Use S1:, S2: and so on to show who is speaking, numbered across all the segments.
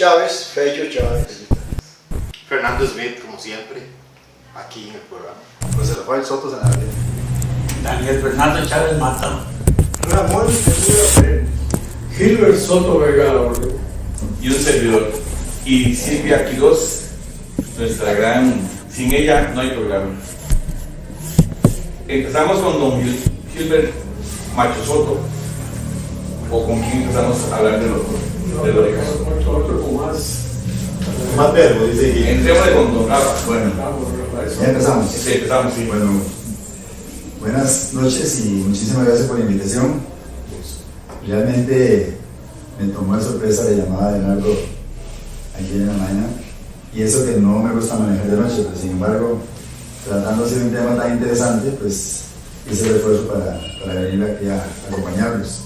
S1: Chávez, Fello Chávez.
S2: Fernando Smith, como siempre, aquí en el programa.
S3: José Rafael Soto Sanabria.
S4: Daniel Fernando Chávez Mata.
S1: Ramón Segura.
S5: Gilbert Soto Vega Orden.
S6: Y un servidor. Y Silvia Quiroz, nuestra gran... Sin ella no hay programa. Empezamos con don Gilbert Macho Soto. ¿O con quién empezamos a hablar de lo de caso?
S5: Otro con más.
S3: Más verbo, dice que.
S6: Entremos con don Rafa. Bueno,
S3: Ya empezamos.
S6: sí, empezamos, sí.
S3: Bueno, buenas noches y muchísimas gracias por la invitación. Realmente me tomó de sorpresa la llamada de Leonardo ayer en la mañana. Y eso que no me gusta manejar de noche, pero sin embargo, tratándose de un tema tan interesante, pues hice el esfuerzo para venir aquí a acompañarlos.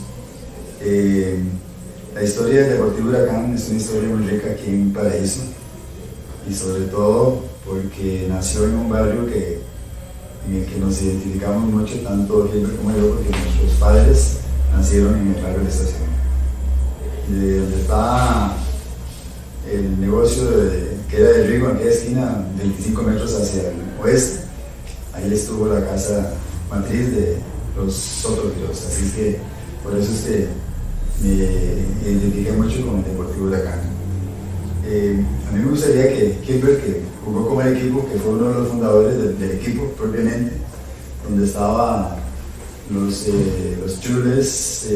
S3: La historia del Deportivo Huracán es una historia muy rica aquí en Paraíso, y sobre todo porque nació en un barrio en el que nos identificamos mucho, tanto Gilbert como yo, porque nuestros padres nacieron en el barrio de la Estación. De donde está el negocio que era del Rigo, en aquella esquina, 25 metros hacia el oeste, ahí estuvo la casa matriz de los Soto Quiroz, así que por eso es que me identifiqué mucho con el Deportivo Huracán. A mí me gustaría que Gilbert, que jugó con el equipo, que fue uno de los fundadores del equipo propiamente, donde estaban los Chules,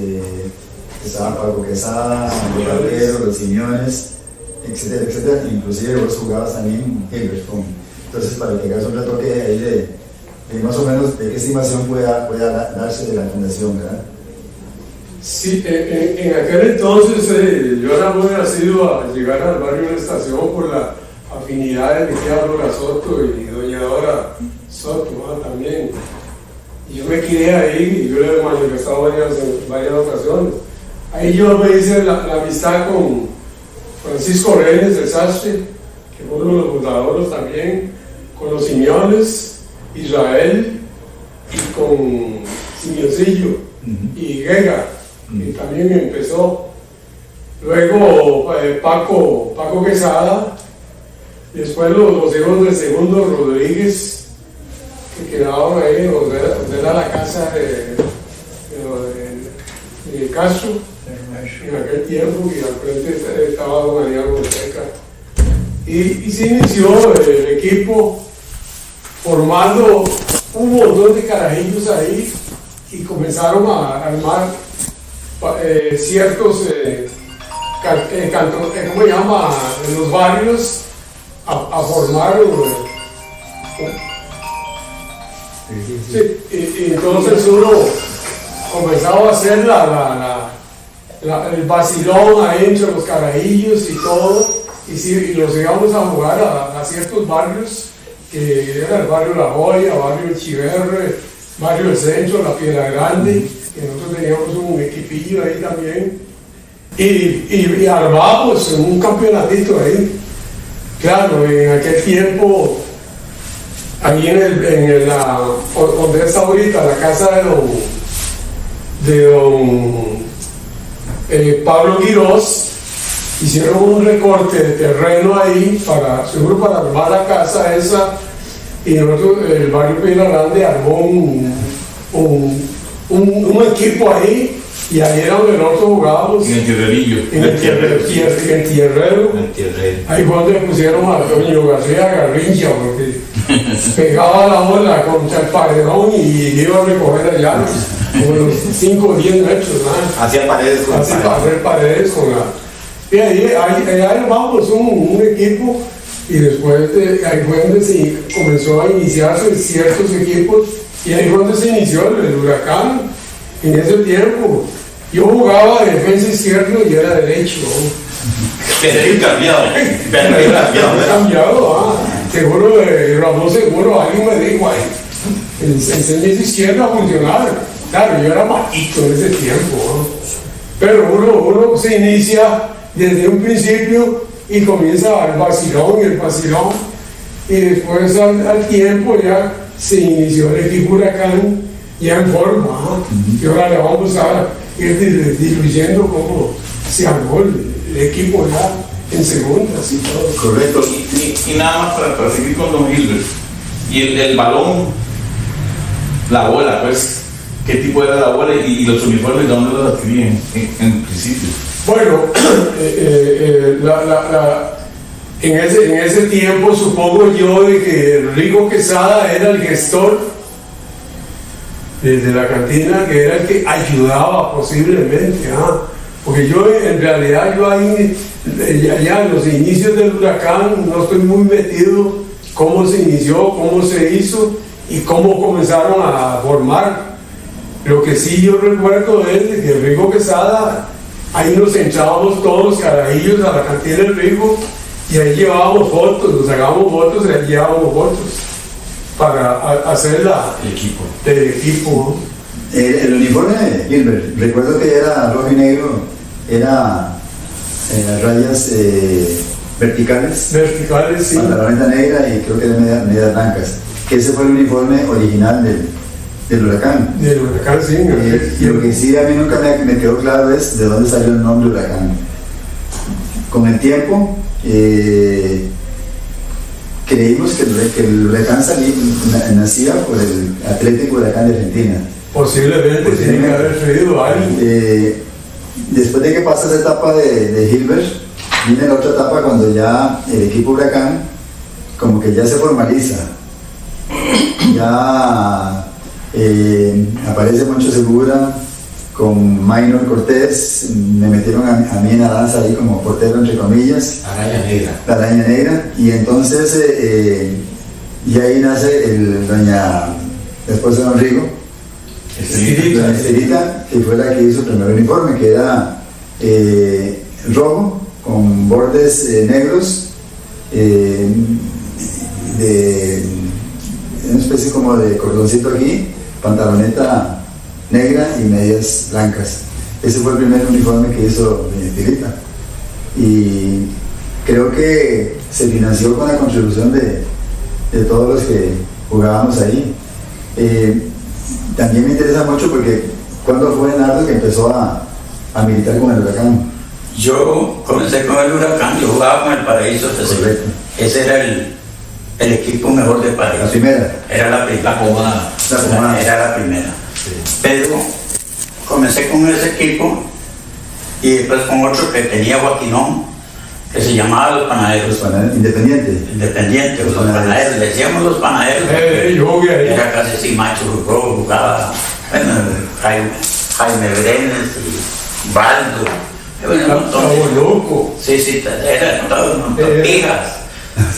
S3: estaba Paco Quesada, los Barqueros, los Simeones, etcétera, etcétera, inclusive vos jugabas también Gilbert. Entonces, para que hagas un retoque ahí de más o menos de qué estimación pueda darse de la fundación, ¿verdad?
S5: Sí, en aquel entonces yo era muy nacido a llegar al barrio de la Estación por la afinidad de mi tía Dora Soto y doña Dora Soto también. Y yo me quedé ahí y yo le he manifestado varias ocasiones. Ahí yo me hice la amistad con Francisco Reyes del Sastre, que fue uno de los fundadores también, con los Simeones, Israel y con Simeoncillo y Guega, que también empezó. Luego Paco Quesada, después los hijos del Segundo Rodríguez, que quedaban ahí, donde era la casa de Castro, en aquel tiempo, y al frente estaba don Ariel Monteca. Y se inició el equipo formando un montón de carajillos ahí y comenzaron a armar ciertos ¿cómo se llama? En los barrios a formar sí, y entonces uno comenzaba a hacer el vacilón ahí entre los carajillos y todo, y los íbamos a jugar a ciertos barrios, que era el barrio La Joya, barrio El Chiverre, barrio El Centro, La Piedra Grande, que nosotros teníamos un equipillo ahí también, y armamos un campeonatito ahí. Claro, en aquel tiempo, ahí donde está ahorita la casa de don Pablo Quiroz, hicieron un recorte de terreno ahí seguro para armar la casa esa, y nosotros, el barrio Piedra Grande armó un equipo ahí, y ahí era donde nosotros jugábamos.
S6: En el tierrerillo.
S5: En el tierrero. Ahí fue donde pusieron a Doño García Garrincha, porque pegaba la bola contra el paredón y iba a recoger allá como unos 5 o 10 metros.
S2: Hacía paredes con
S5: hacer paredes con la... Y ahí vamos, un equipo, y después ahí fue donde se comenzó a iniciarse ciertos equipos, y ahí fue donde se inició el Huracán. En ese tiempo yo jugaba de defensa izquierdo y era derecho.
S2: Pero cambiado.
S5: Seguro, Ramón Seguro, alguien me dijo ahí, enseñé esa izquierda a funcionar. Claro, yo era malito en ese tiempo, ¿no? Pero uno se inicia desde un principio y comienza el vacilón, y después al tiempo ya se inició el equipo Huracán ya en forma, y ahora le vamos a ir diluyendo cómo se armó el equipo ya en segundas y todo.
S3: Correcto.
S6: Y nada más para seguir con don Gilbert. Y el balón, la bola, pues, ¿qué tipo era la bola y los uniformes, de dónde los adquirían en principio?
S5: Bueno, en ese tiempo supongo yo de que Rigo Quesada era el gestor de la cantina, que era el que ayudaba posiblemente, porque yo en realidad yo ahí, allá en los inicios del huracán, no estoy muy metido cómo se inició, cómo se hizo y cómo comenzaron a formar. Lo que sí yo recuerdo es de que Rigo Quesada, ahí nos entrábamos todos los carajillos a la cantina del Rigo y ahí llevábamos fotos, nos sacábamos fotos y ahí llevábamos fotos para hacer el equipo.
S3: El uniforme de Gilbert, recuerdo que era rojo y negro, era rayas verticales,
S5: sí.
S3: pantaloneta negra y creo que eran medias blancas, que ese fue el uniforme original del huracán.
S5: Del huracán, sí.
S3: Y lo que sí a mí nunca me quedó claro es de dónde salió el nombre huracán. Con el tiempo creímos que el huracán nacía por el Atlético Huracán de Argentina.
S5: Posiblemente tiene que haber traído algo.
S3: Después de que pasa esa etapa de Gilbert, viene la otra etapa cuando ya el equipo Huracán como que ya se formaliza. Ya aparece Moncho Segura con Minor Cortés, me metieron a mí en la danza ahí como portero entre comillas. La araña negra. Y entonces y ahí nace después de don Rigo, doña Estelita, que fue la que hizo el primer uniforme, que era rojo con bordes negros, de una especie como de cordoncito aquí, pantaloneta negra y medias blancas. Ese fue el primer uniforme que hizo doña Estelita. Y creo que se financió con la contribución de todos los que jugábamos ahí. También me interesa mucho porque ¿cuándo fue Nardo que empezó a militar con el huracán?
S4: Yo comencé con el huracán, yo jugaba con el Paraíso FC.
S3: Correcto.
S4: Ese era el equipo mejor de Paraíso.
S3: La primera.
S4: Era la pomada. Era la primera.
S3: Sí.
S4: Pero comencé con ese equipo y después con otro que tenía Joaquinón, que se llamaba Los Panaderos.
S3: Independiente.
S4: Los panaderos, le decíamos los panaderos.
S5: Yo jugué ahí.
S4: Era casi así, macho, jugaba Jaime Brenes y Baldo. Un montón de
S5: loco.
S4: Sí, era todo un montón de hijas.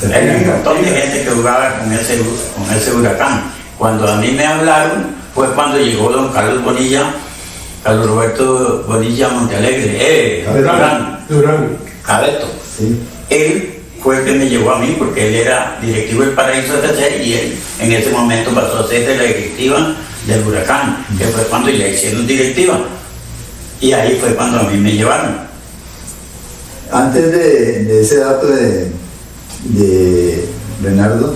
S4: Era un montón de gente que jugaba con ese huracán. Cuando a mí me hablaron fue cuando llegó don Carlos Roberto Bonilla Montealegre,
S5: Durán.
S4: Cabeto.
S3: Sí.
S4: Él fue el que me llevó a mí porque él era directivo del Paraíso FC y él en ese momento pasó a ser de la directiva del huracán, que fue cuando ya hicieron directiva. Y ahí fue cuando a mí me llevaron.
S3: Antes de ese dato de Bernardo,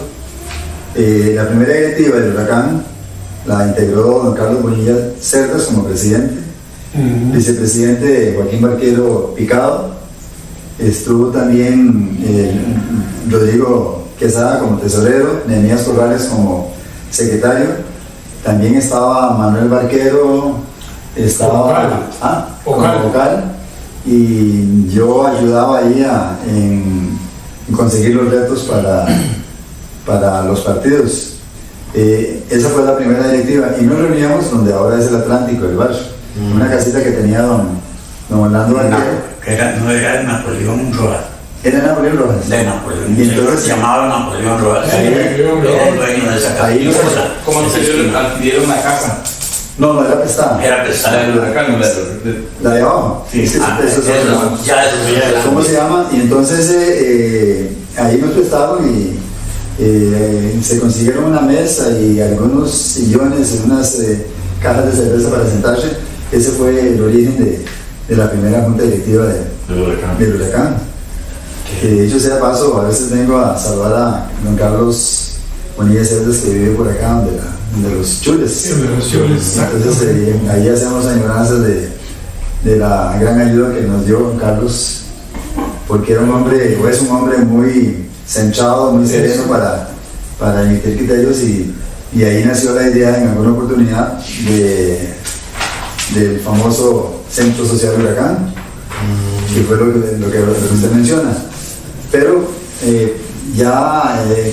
S3: la primera directiva del huracán la integró don Carlos Bonilla Cerdas como presidente, vicepresidente Joaquín Barquero Picado, estuvo también Rodrigo Quesada como tesorero, Nehemías Corrales como secretario, también estaba Manuel Barquero, estaba como vocal, y yo ayudaba ahí en conseguir los retos para los partidos. Esa fue la primera directiva y nos reuníamos donde ahora es el Atlántico, el bar, una casita que tenía don Orlando Barquero.
S4: No era de Napoleón Rojas.
S3: Era Napoleón Rojas.
S4: De Napoleón.
S3: Y entonces
S4: se llamaba Napoleón Rojas.
S5: Sí,
S4: Era el dueño de esa casa.
S3: Ahí
S6: ¿Cómo adquirieron una casa?
S3: No, era prestada.
S4: Era pesada.
S6: El huracán,
S3: La de abajo.
S6: Sí.
S3: Es que eso es
S4: Ya
S3: ¿cómo se llama? Y entonces ahí nos prestaron y se consiguieron una mesa y algunos sillones y unas cajas de cerveza para sentarse. Ese fue el origen de la primera junta directiva del huracán. Que dicho sea paso, a veces vengo a saludar a don Carlos Bonilla Cerdas, que vive por acá, donde los chules.
S5: Sí, de los chules.
S3: Entonces ahí hacemos añoranzas de la gran ayuda que nos dio don Carlos porque era un hombre, o es un hombre muy centrado, muy sereno para emitir criterios, y ahí nació la idea en alguna oportunidad del famoso Centro Social Huracán, que fue lo que usted menciona. Pero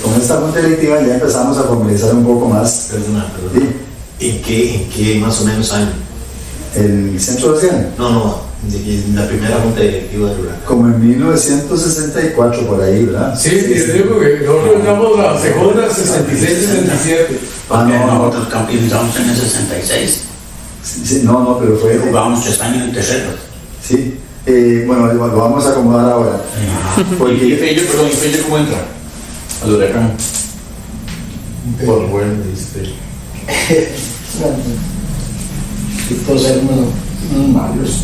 S3: con esta junta directiva ya empezamos a formalizar un poco más.
S2: Perdona.
S3: ¿Sí?
S2: ¿En qué más o menos año?
S3: El Centro Social.
S2: No, la primera junta directiva del Huracán.
S3: Como en 1964 por ahí, ¿verdad?
S5: Sí, yo digo que nosotros entramos la segunda, 66-67.
S4: Porque
S3: no.
S4: nosotros campeonizamos en el 66.
S3: Sí, no, pero fue...
S4: Jugábamos 3 años en terceros.
S3: Sí. Bueno, lo vamos a acomodar ahora.
S6: ¿Y
S3: Porque
S6: Fello cómo entra al Huracán?
S2: Por bueno, dice.
S1: Tipos hermanos malos.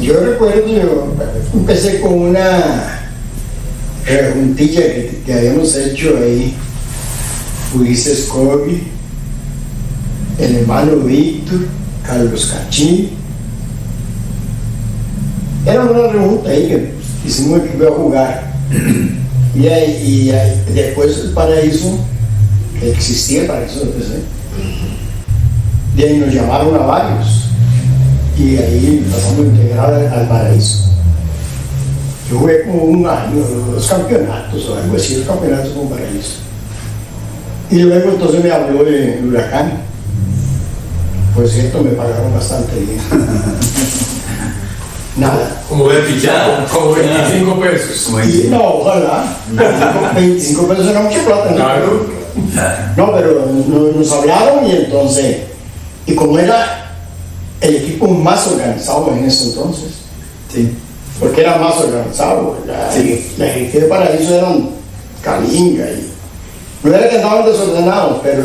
S1: Yo recuerdo, yo empecé con una preguntilla que habíamos hecho ahí. Ulises Corby, el hermano Víctor, Carlos Cachín. Era una pregunta ahí que hicimos que iba a jugar. Y después el Paraíso, que existía el Paraíso, empecé. De ahí nos llamaron a varios y ahí pasamos a integrar al Paraíso. Yo jugué como un año, 2 campeonatos o algo así, 2 campeonatos con Paraíso. Y luego entonces me habló de Huracán. Por cierto, me pagaron bastante bien. Nada.
S5: Como 25 pesos.
S1: Y no, ojalá. 25 pesos era mucha plata, ¿no?
S5: Claro.
S1: No, pero nos hablaron y entonces, y como era el equipo más organizado en ese entonces,
S3: sí.
S1: porque era más organizado, la gente de Paraíso eran Calinga y no era que andaban desordenados, pero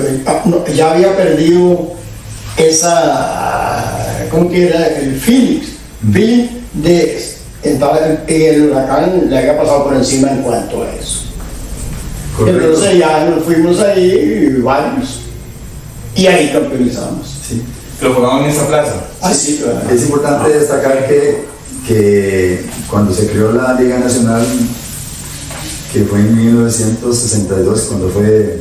S1: ya había perdido ¿cómo que era? El feeling de el Huracán le había pasado por encima en cuanto a eso.
S3: Correcto.
S1: Entonces ya nos fuimos ahí varios y ahí campeonizamos.
S3: Sí.
S6: ¿Lo jugaban en esa plaza?
S1: Ah, sí, claro.
S3: Es importante destacar que cuando se creó la Liga Nacional, que fue en 1962, cuando fue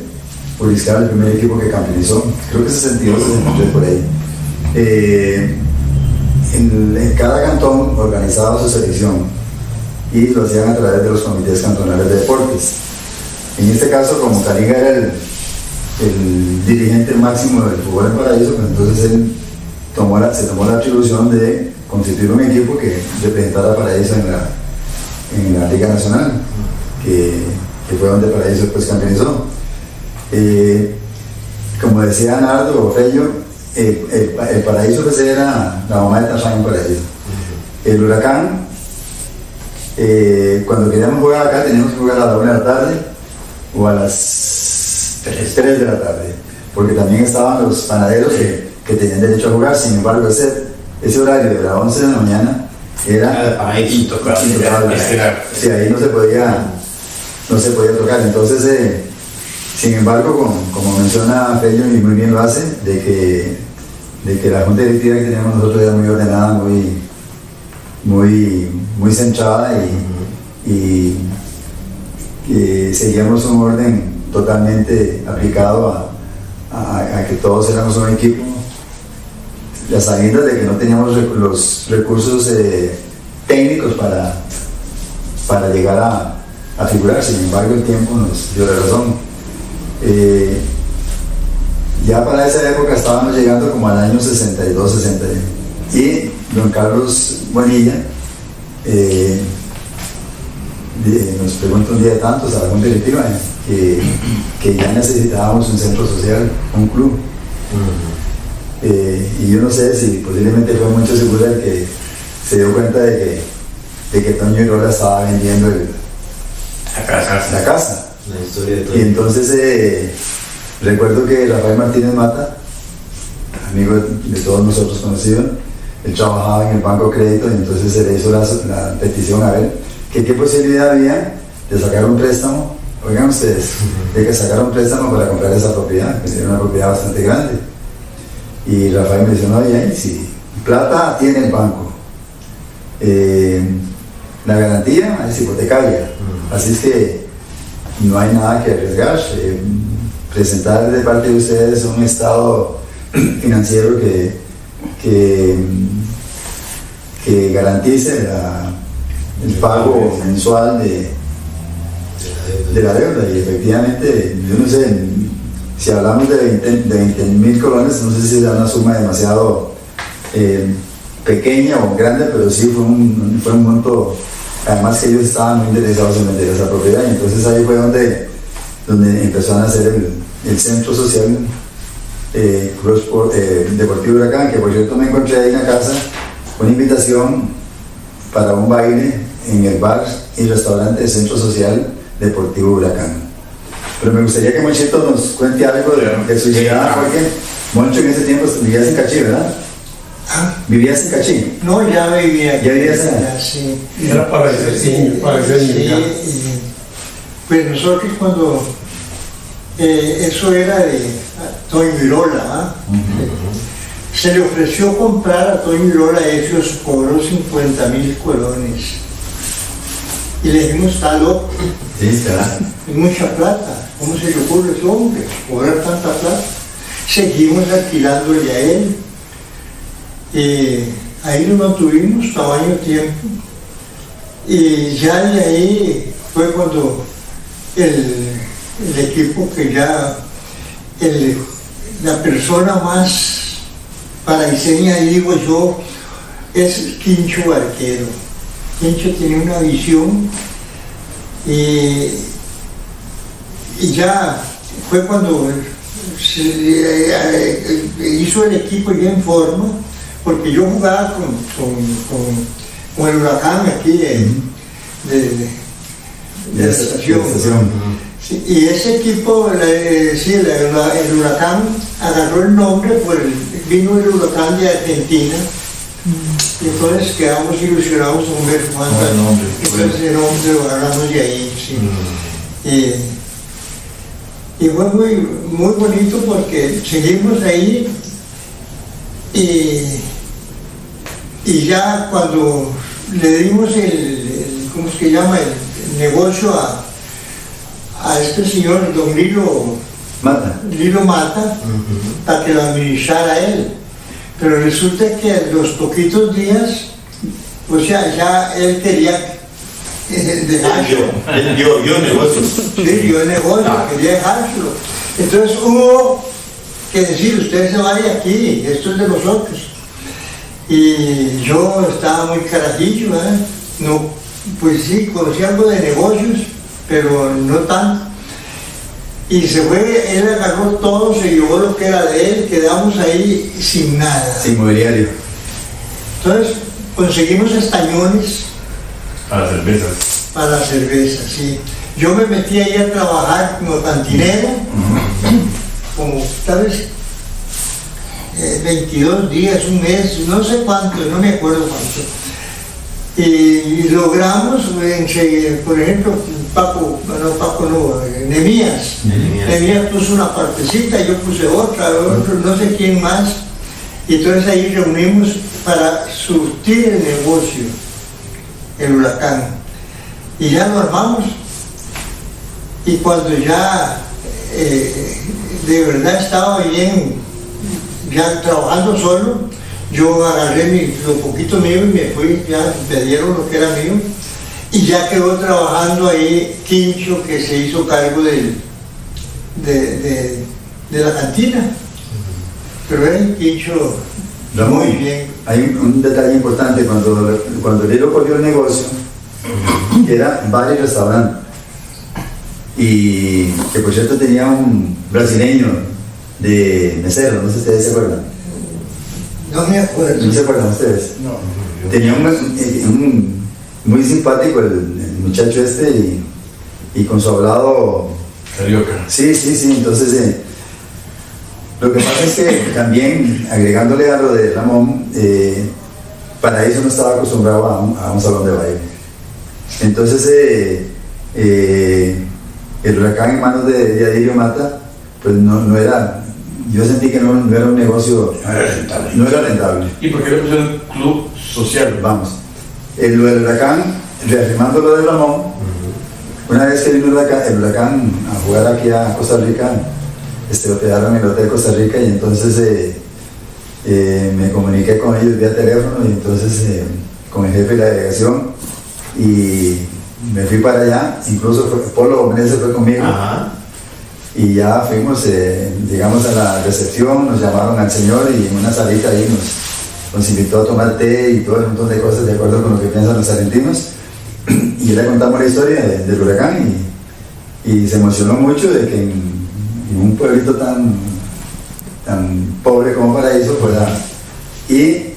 S3: Uriscal el primer equipo que campeonizó, creo que 62, 63 por ahí. En cada cantón organizaba su selección y lo hacían a través de los comités cantonales de deportes. En este caso, como Calinga era el dirigente máximo del fútbol en Paraíso, pues entonces él se tomó la atribución de constituir un equipo que representara a Paraíso en la Liga Nacional, que fue donde Paraíso pues campeonizó. Como decía Nardo Fello, el Paraíso pues era la mamá de Tarzán en Paraíso. El Huracán, cuando queríamos jugar acá, teníamos que jugar a la 1 de la tarde o a las 3 de la tarde, porque también estaban los panaderos que tenían derecho a jugar. Sin embargo, ese horario de las 11 de la mañana era intocable. Sí, ahí no se podía tocar. Entonces, sin embargo, como menciona Fello y muy bien lo hace, de que la junta directiva que teníamos nosotros era muy ordenada, muy centrada y seguíamos un orden totalmente aplicado a que todos éramos un equipo. Las sabiendas de que no teníamos los recursos técnicos para llegar a figurar. Sin embargo, el tiempo nos dio la razón. Ya para esa época estábamos llegando como al año 62, 61, y don Carlos Bonilla nos preguntó un día de tantos a la junta directiva que ya necesitábamos un centro social, un club. Y yo no sé si posiblemente fue mucho seguro el que se dio cuenta de que Toño Irola estaba vendiendo la casa.
S2: La historia de todo.
S3: Y entonces recuerdo que Rafael Martínez Mata, amigo de todos nosotros conocido, él trabajaba en el Banco Crédito, y entonces se le hizo la petición a ver qué posibilidad había de sacar un préstamo, oigan ustedes, de que sacara un préstamo para comprar esa propiedad, que era una propiedad bastante grande. Y Rafael me dijo, no, ya, si plata tiene el banco, la garantía es hipotecaria, así es que no hay nada que arriesgar. Presentar de parte de ustedes un estado financiero que garantice el pago mensual de la deuda, y efectivamente, yo no sé, si hablamos de 20.000 colones, no sé si es una suma demasiado pequeña o grande, pero sí fue un monto, además que ellos estaban muy interesados en vender esa propiedad, y entonces ahí fue donde empezó a nacer el centro social Deportivo Huracán, que por cierto me encontré ahí en la casa una invitación para un baile en el bar y restaurante del Centro Social Deportivo Huracán. Pero me gustaría que Monchito nos cuente algo de su llegada, porque Moncho en ese tiempo vivías en Cachí, ¿verdad? ¿Vivías en Cachí?
S1: No, ya vivía.
S3: ¿Ya vivías en
S1: allá? Sí.
S5: Era para ese niño.
S1: Sí, pues nosotros cuando eso era de Toño Irola, se le ofreció comprar a Toño Irola, ellos cobró 50.000 colones. Y le dijimos, está loco.
S3: Sí, está.
S1: Es mucha plata. ¿Cómo se le ocurre a ese hombre cobrar tanta plata? Seguimos alquilándole a él. Ahí nos mantuvimos tamaño tiempo. Y ya de ahí fue cuando el equipo que ya, la persona más paraiseña, digo yo, es Quincho Barquero. Quincho tiene una visión y ya fue cuando hizo el equipo ya en forma, porque yo jugaba con el Huracán aquí de la estación. Sí, y ese equipo, el Huracán agarró el nombre, vino el Huracán de Argentina, y entonces quedamos ilusionados con ver cuánto nombre. Entonces el nombre lo agarramos de ahí. Sí. Y fue muy bonito porque seguimos ahí y ya cuando le dimos ¿cómo es que llama? El negocio a este señor, don Lilo Mata, para que lo administrara él. Pero resulta que a los poquitos días, o sea, ya él quería dejarlo.
S2: Él dio negocio.
S1: Sí, dio el negocio, quería dejárselo. Entonces hubo que decir, usted se vaya aquí, esto es de nosotros. Y yo estaba muy carajillo, no, pues sí, conocí algo de negocios, pero no tanto. Y se fue, él agarró todo, se llevó lo que era de él, quedamos ahí sin nada.
S3: Sin mobiliario.
S1: Entonces conseguimos estañones.
S6: Para cervezas.
S1: Para cervezas, sí. Yo me metí ahí a trabajar como cantinero, como tal vez 22 días, un mes, no sé cuánto, no me acuerdo cuánto. Y logramos, por ejemplo, Nemías puso una partecita, yo puse otra, no sé quién más, y entonces ahí reunimos para surtir el negocio, el Huracán, y ya lo armamos, y cuando ya de verdad estaba bien, ya trabajando solo, yo agarré lo poquito mío y me fui, ya me dieron lo que era mío, y ya quedó trabajando ahí Quincho, que se hizo cargo de la cantina. Pero Quincho, muy bien.
S3: Hay un detalle importante, cuando Lilo cogió el negocio, que era bar y restaurante, y que por cierto tenía un brasileño de mesero, no sé si ustedes se acuerdan.
S1: No me acuerdo.
S3: ¿No se acuerdan ustedes?
S1: No.
S3: Tenía un muy simpático el muchacho este, y con su hablado
S6: Carioca.
S3: Sí, entonces lo que pasa es que también, agregándole a lo de Ramón, Paraíso no estaba acostumbrado a un salón de baile. Entonces el Huracán en manos de Adilio Mata, pues no era, yo sentí que no era un negocio, no era rentable.
S6: ¿Y por qué le pusieron club social?
S3: Vamos, lo del Huracán reafirmando lo de Ramón, una vez que vino el huracán a jugar aquí a Costa Rica, hospedaron en el Hotel Costa Rica y entonces me comuniqué con ellos vía teléfono y entonces con el jefe de la delegación y me fui para allá, incluso Polo Gómez se fue conmigo.
S2: Ajá.
S3: Y ya fuimos, llegamos a la recepción, nos llamaron al señor y en una salita ahí nos invitó a tomar té y todo un montón de cosas de acuerdo con lo que piensan los argentinos. Y le contamos la historia del huracán y se emocionó mucho de que en un pueblito tan pobre como Paraíso fuera. Y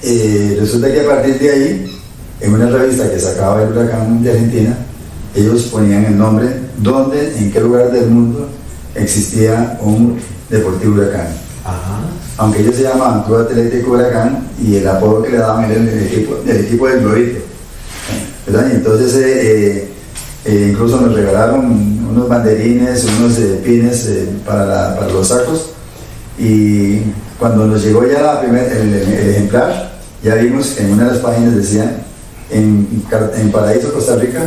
S3: resulta que a partir de ahí, en una revista que sacaba el huracán de Argentina, ellos ponían el nombre donde, en qué lugar del mundo existía un Deportivo Huracán.
S2: Ajá.
S3: Aunque ellos se llamaban Club Atlético Huracán y el apodo que le daban era el equipo del Glorito, ¿verdad? Y entonces incluso nos regalaron unos banderines, unos pines para los sacos, y cuando nos llegó ya el ejemplar, ya vimos que en una de las páginas decía en Paraíso, Costa Rica,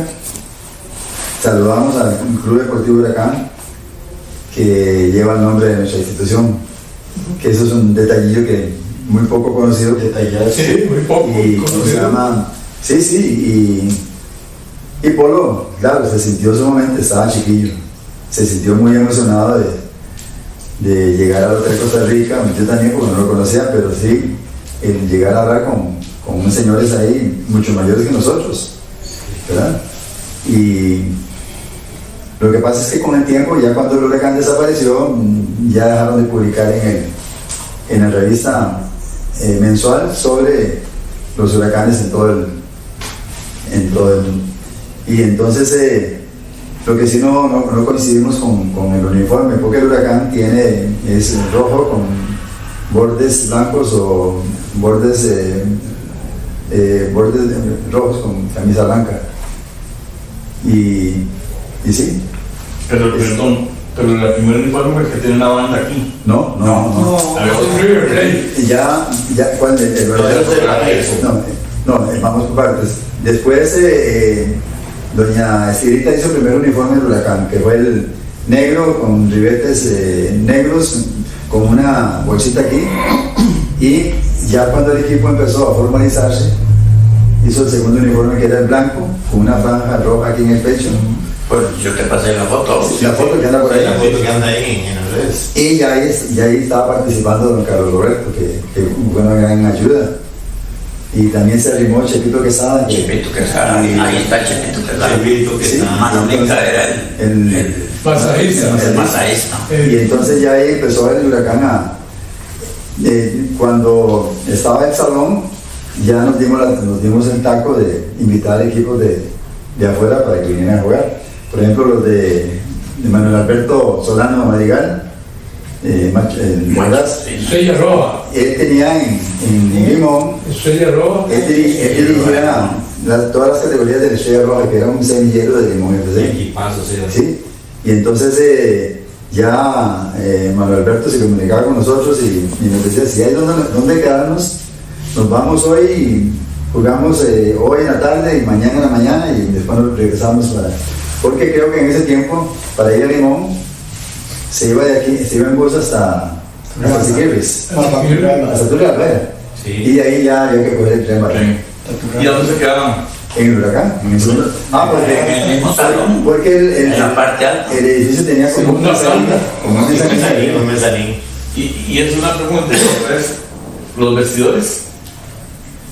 S3: saludamos al Club Deportivo Huracán que lleva el nombre de nuestra institución, que eso es un detallillo que muy poco conocido.
S5: Sí, muy poco
S3: Y
S5: conocido.
S3: se llama, y Polo, claro, se sintió sumamente, estaba chiquillo, se sintió muy emocionado de llegar al Hotel Costa Rica. Yo también, porque no lo conocía, pero sí, el llegar a hablar con unos señores ahí mucho mayores que nosotros, ¿verdad? Y lo que pasa es que con el tiempo, ya cuando el huracán desapareció, ya dejaron de publicar en la revista mensual sobre los huracanes en todo el mundo. Y entonces lo que sí no coincidimos con el uniforme, porque el huracán es rojo con bordes blancos o bordes rojos con camisa blanca. Y sí.
S6: Pero perdón, pero el primer uniforme fue el que tiene una banda aquí.
S3: No.
S6: A ver,
S5: River Plate.
S3: Ya cuando vamos por partes. Después doña Estirita hizo el primer uniforme del huracán, que fue el negro con ribetes negros, con una bolsita aquí, y ya cuando el equipo empezó a formalizarse, hizo el segundo uniforme, que era el blanco, con una franja roja aquí en el pecho.
S4: Pues yo te pasé la foto.
S3: La foto que anda por ahí.
S2: La foto que anda ahí en las redes.
S3: Y ya ahí estaba participando don Carlos Roberto, que fue una gran ayuda. Y también se arrimó Chepito Quesada.
S4: Chepito Quesada, ahí está Chepito Quesada.
S2: Chepito Quesada.
S4: Manonica era el
S5: Masajista.
S4: masajista.
S3: Y entonces ya ahí empezó el huracán cuando estaba el salón, ya nos dimos el taco de invitar equipos de afuera para que vinieran a jugar. Por ejemplo, los de Manuel Alberto Solano Madrigal,
S5: Estrella Roja.
S3: él tenía en Limón,
S5: Estrella Roja.
S3: él dirigía todas las categorías de la Estrella Roja, que era un semillero de Limón FC.
S2: Equipazo, sí.
S3: ¿Sí? Y entonces ya Manuel Alberto se comunicaba con nosotros y nos decía, si hay dónde quedarnos, nos vamos hoy y jugamos hoy en la tarde y mañana en la mañana y después nos regresamos porque creo que en ese tiempo, para ir a Limón, se iba de aquí, se iba en bus hasta Siquirres, hasta Turrialba.
S2: Sí.
S3: Y de ahí ya había que coger el tren para acá.
S6: ¿Y a dónde se quedaban?
S3: En el huracán, en el segundo.
S4: En el mismo salón.
S3: Porque
S4: En la parte alta.
S3: el edificio tenía como
S5: Segunda planta.
S3: como un mezanín.
S2: Un mezanín.
S6: Y es una pregunta, ¿es los vestidores?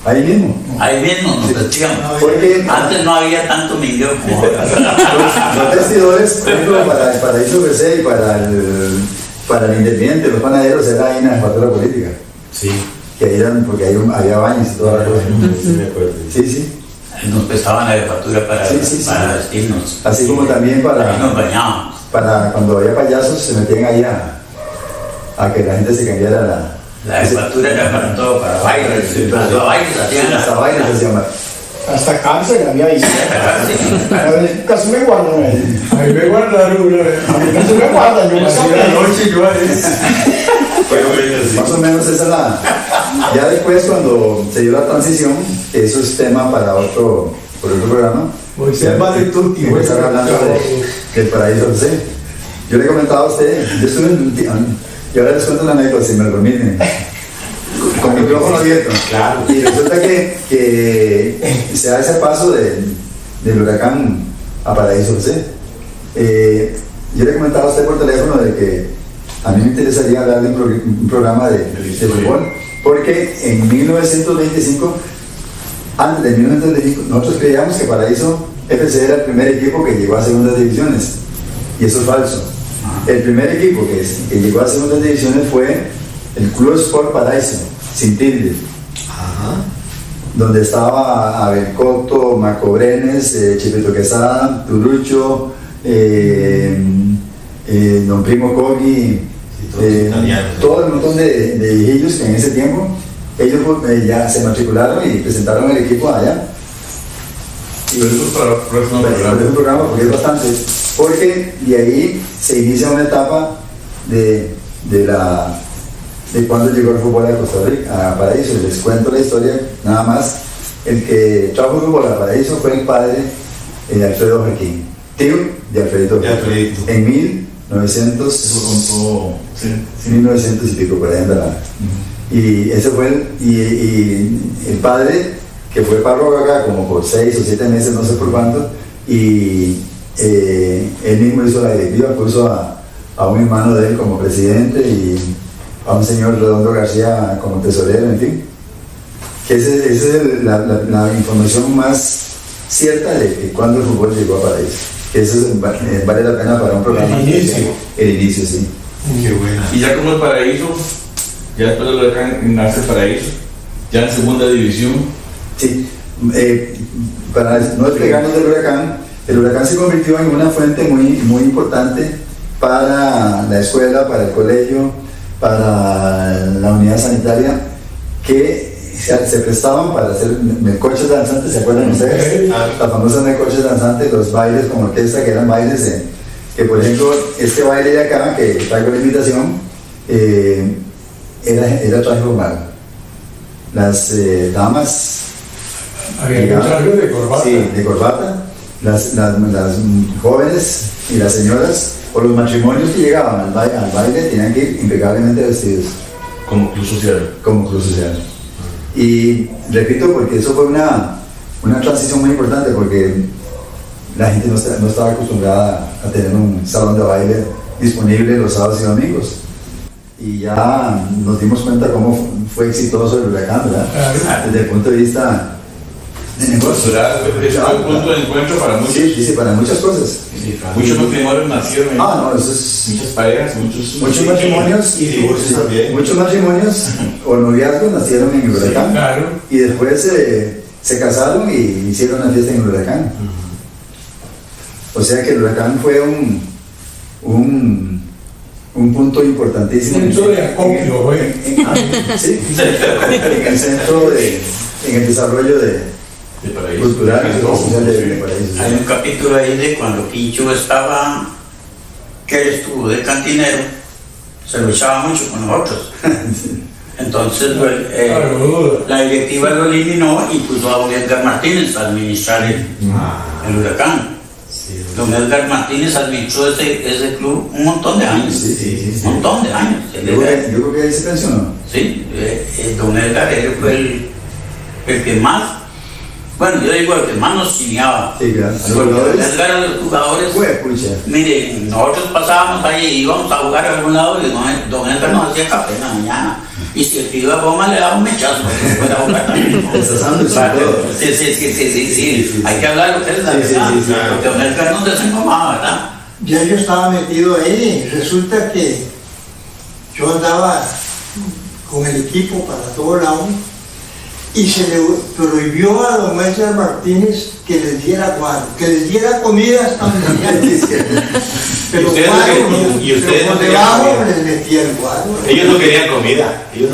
S3: Ahí mismo.
S4: Ahí mismo nos vestíamos.
S3: Porque
S4: Antes no había tanto mingueo como ahora.
S3: los vestidores, por ejemplo, para el Paraíso BC y para el Independiente, los panaderos, era ahí en la jefatura política.
S2: Sí.
S3: Que ahí eran, porque había baños y toda la cosa.
S2: Sí, me acuerdo.
S3: Sí.
S4: Nos prestaban la jefatura para vestirnos.
S3: Así como también
S4: Ahí nos bañábamos.
S3: para cuando había payasos, se metían ahí a que la gente se cambiara
S4: La jefatura era para todo, para bailes. Hasta bailes hacían.
S3: hasta bailes se llama.
S1: Hasta cárcel había ahí. Casi me guardan ahí.
S5: Ahí me guardaron una vez.
S1: Casi me guardan, yo no
S5: Así
S1: sabía.
S5: la noche yo ahí.
S3: Más o menos esa es la... Ya después cuando se dio la transición, eso es tema para otro programa,
S5: Moisés Valetuti,
S3: Voy a estar hablando del Paraíso José. Yo le comentaba a usted, yo estuve y ahora les cuento la anécdota, si me lo permiten, con el micrófono abierto.
S2: Claro.
S3: Y resulta que se da ese paso del huracán a Paraíso José. Yo le comentaba a usted por teléfono de que a mí me interesaría hablar de un programa de fútbol, porque en 1925, antes de 1925, nosotros creíamos que Paraíso FC era el primer equipo que llegó a segundas divisiones, y eso es falso. El primer equipo que llegó a segundas divisiones fue el Club Sport Paraíso, sin tilde, donde estaba Abel Cotto, Marco Brenes, Chipito Quesada, Turucho, Don Primo Coggi, todo el montón de viejillos que en ese tiempo ellos ya se matricularon y presentaron el equipo allá.
S6: Pero eso es para el próximo
S3: programa. Es un programa porque es bastante, porque de ahí se inicia una etapa de cuando llegó el fútbol a Costa Rica, a Paraíso. Les cuento la historia, nada más. El que trajo el fútbol a Paraíso fue el padre de Alfredo Joaquín, tío de Alfredito. En 1900 y pico, por ahí en verdad. Y ese fue el padre, que fue párroco acá como por 6 o 7 meses, no sé por cuánto, y él mismo hizo la directiva, puso a un hermano de él como presidente y a un señor Redondo García como tesorero, en fin. Que esa es la información más cierta de cuando el fútbol llegó a Paraíso. Que eso vale la pena para un programa. El inicio, sí.
S2: Qué buena.
S6: Y ya como el Paraíso, ya después del huracán nace el Paraíso, ya en segunda división.
S3: Sí, para no despegarnos del huracán, el huracán se convirtió en una fuente muy importante para la escuela, para el colegio, para la unidad sanitaria, que se prestaban para hacer melcoches danzantes. ¿Se acuerdan ustedes? Las famosas melcoches danzantes, los bailes con orquesta, que eran bailes que, por ejemplo, este baile de acá, que traigo la invitación, era traje formal. Las damas
S5: había trajes de corbata.
S3: Sí, de corbata. Las jóvenes y las señoras, o los matrimonios que llegaban al baile tenían que ir impecablemente vestidos.
S6: Como club social.
S3: Como club social. Y repito, porque eso fue una transición muy importante, porque la gente no estaba acostumbrada a tener un salón de baile disponible los sábados y domingos. Y ya nos dimos cuenta cómo fue exitoso el huracán, ¿verdad? Desde el punto de vista de negocio.
S6: Es un punto de encuentro para muchos.
S3: Sí, para muchas cosas.
S6: Muchos matrimonios nacieron.
S3: Eso es.
S6: Muchas parejas, muchos
S3: matrimonios.
S2: Y divorcios también.
S3: Muchos matrimonios o noviazgos nacieron en el huracán.
S5: Claro.
S3: Y después se casaron y hicieron una fiesta en el huracán. O sea que el huracán fue un punto importantísimo.
S5: Centro de acopio,
S3: sí, en el centro en el desarrollo cultural y social de Paraíso.
S4: Hay un capítulo ahí de cuando Pincho estaba, que él estuvo de cantinero, se lo echaba mucho con nosotros. Entonces la directiva lo eliminó y puso a don Edgar Martínez a administrar el huracán. Don Edgar Martínez administró ese club un montón de años.
S3: Sí.
S4: Un montón de años.
S3: Yo creo que ahí se pensionó.
S4: Sí, don Edgar él fue el que más, bueno, yo digo el que más nos cineaba.
S3: Sí, claro.
S4: Don Edgar a los jugadores.
S3: Pucha.
S4: Miren, nosotros pasábamos ahí y íbamos a jugar a algún lado y don Edgar nos hacía café en la mañana. Y si el tío de goma le daba un mechazo, porque puede jugar también. Sí. Hay que hablar lo que es la verdad. Porque don Edgar nos desengomaba, ¿verdad?
S1: Ya yo estaba metido ahí. Resulta que yo andaba con el equipo para todo lado y se le prohibió a don Edgar Martínez que les diera guaro, que les diera comida hasta donde pero guaro no,
S2: y ustedes
S1: pero por
S2: no tenían
S1: debajo
S2: comida.
S1: les metía el guaro.
S2: Ellos no querían comida.
S5: Yo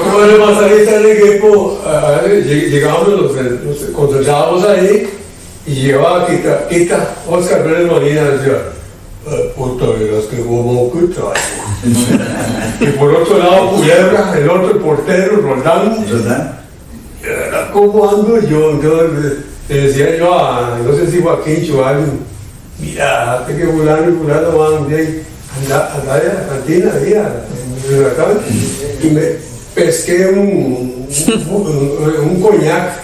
S5: como el masajista del equipo, llegábamos, nos concentrábamos ahí y llevaba quita Oscar Pérez Molina decía, puta, verás que bobo que traigo. Y por otro lado Culebra, el otro portero, Roldán.
S3: ¿Verdad?
S5: ¿Cómo ando yo? le decía yo a, no sé si Joaquín o alguien, mira, hasta que fulano y fulano van bien, anda a la cantina ahí, en el mercado, y me pesqué un coñac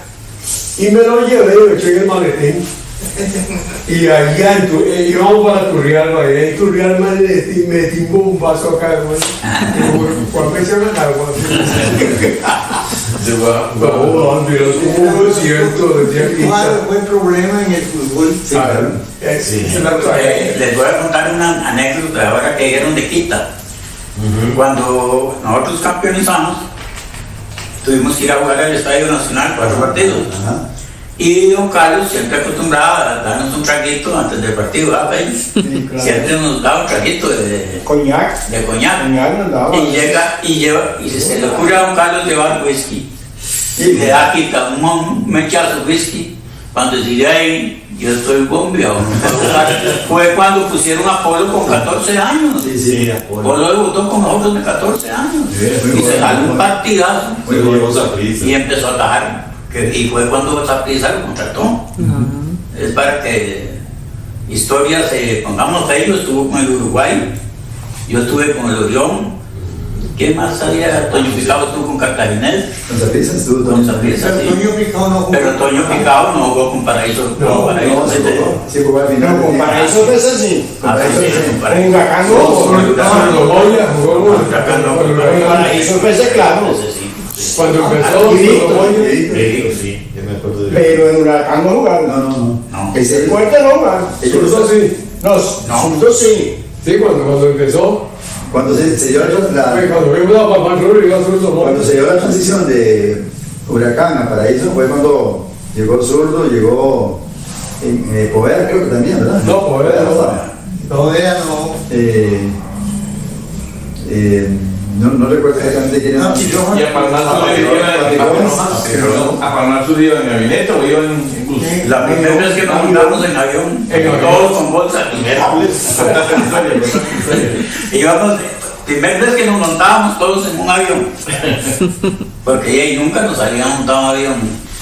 S5: y me lo llevé y lo eché en el maletín. Y allá íbamos para Turrialba, y en Turrialba me timbo un vaso acá, cuando me echan el agua.
S7: Buen problema en el fútbol.
S4: Les voy a contar una anécdota ahora que dijeron de Quita. Cuando nosotros campeonizamos, tuvimos que ir a jugar al Estadio Nacional 4 partidos. Y don Carlos siempre acostumbraba a darnos un traguito antes del partido, ¿verdad, Félix? Siempre nos daba un traguito de
S1: Coñac.
S4: coñac.
S1: Nos daba.
S4: Y llega y lleva, y se le ocurre a don Carlos llevar whisky. Y le da Quita un mechazo de whisky. Cuando dice, ay, yo estoy bombeado. Fue cuando pusieron a Polo con 14 años.
S3: Sí,
S4: Polo debutó con nosotros de 14 años.
S3: Sí,
S4: Y se salió un partidazo.
S3: Muy bueno, Saprissa.
S4: Y empezó a atajar. Y fue cuando Saprissa lo contrató. Es para que historias, pongamos ahí, yo estuve con el Uruguay, yo estuve con el Orión. ¿Qué más salía? Toño Picado estuvo con Cartaginés.
S3: Con Saprissa estuvo
S4: Con
S3: también.
S4: Saprissa, sí.
S7: Toño Picado no jugó.
S4: Pero Toño Picado no jugó con Paraíso.
S5: No,
S4: Paraíso
S3: Sí, jugó al final.
S1: No, con Paraíso veces sí.
S4: Ah, sí, con
S1: Con
S4: Paraíso.
S1: Huracán no. Con Paraíso veces, claro.
S4: Ese sí.
S5: Cuando empezó,
S2: Sí, yo me acuerdo de
S1: Pero en Huracán no jugaron.
S3: No.
S4: No.
S3: Ese
S1: Fuerte no jugaron.
S5: Zurdo sí.
S1: No,
S4: No.
S1: zurdo sí.
S5: Sí, cuando empezó,
S3: Cuando se dio
S5: cuando vimos a Papá Rubio, iba Zurdo.
S3: cuando se dio la transición de Huracán a Paraíso fue cuando llegó Zurdo, llegó Poveda, creo que también, ¿verdad?
S5: No, Poveda no estaba.
S7: Todavía no.
S3: No recuerdo exactamente quién era.
S6: Y a Palmar su iba en avioneta o iba en bus.
S4: La primera vez que nos montamos en avión, todos con bolsa, íbamos, primera vez que nos montábamos todos en un avión, porque ahí nunca nos habían montado un avión.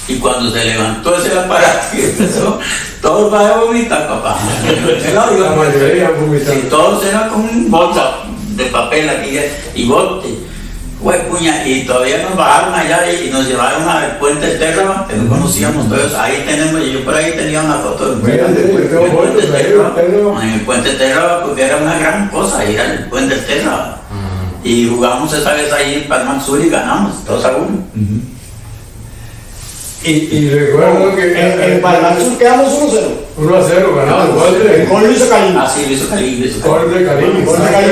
S4: Y cuando se levantó ese aparato y empezó, todos van a vomitar, papá. El avión,
S5: La mayoría vomitando.
S4: sí, todos eran con bolsa de papel aquí y bote. Fue puña, y todavía nos bajaron allá y nos llevaron al puente del Terra, que no conocíamos todos. Ahí tenemos, yo por ahí tenía una foto del
S3: Bueno,
S4: en el puente Terra, porque era una gran cosa ir al puente Terra. Y jugamos esa vez ahí en Palma Sur y ganamos 2-1.
S5: Y recuerdo que
S1: En Palmar Sur quedamos 1-0.
S5: 1-0 ganaba el gol
S1: El
S5: de
S1: gol lo hizo Cali.
S4: Ah, sí, lo hizo Cali, lo hizo Cali.
S5: gol de Cali.
S1: Gol de Cali.
S4: 1-0.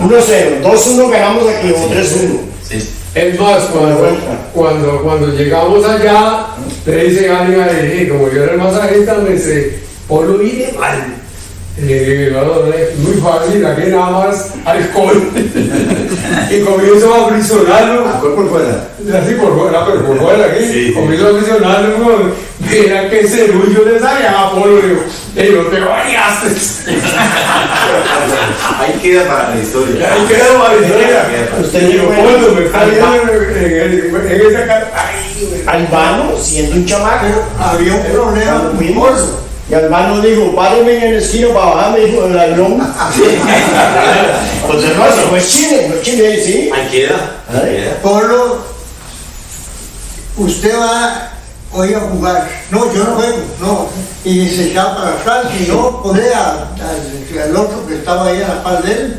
S1: 1-0. 2-1 ganamos aquí o 3-1.
S4: Sí.
S5: Es más, cuando llegamos allá, le dicen a alguien ahí, como yo era el masajista, me dice, Polo viene mal. Y le digo, no, muy fácil, aquí nada más alcohol. Y comienzo a aprisionarlo.
S3: Alcohol por fuera.
S5: Así por fuera, pero por fuera aquí, comienzo a aprisionarlo. Mira qué cerullo le sale a Polo. Le digo, te variaste.
S2: Ahí queda para la historia.
S5: Ahí quedó la historia.
S1: Usted
S5: Digo,
S1: llegó
S5: Polo, me está viendo en esa cara.
S1: Albano, siendo un chamaco,
S7: Había un problema.
S1: fuimos. Y Albano dijo, páreme en el esquino para bajarme, dijo el ladrón. Pues no, se fue Chile, no Chile, sí.
S2: Ahí queda.
S7: Polo, usted va hoy a jugar. No, yo no juego, no. Y se echaba para atrás y no ponía al otro que estaba ahí a la par de él.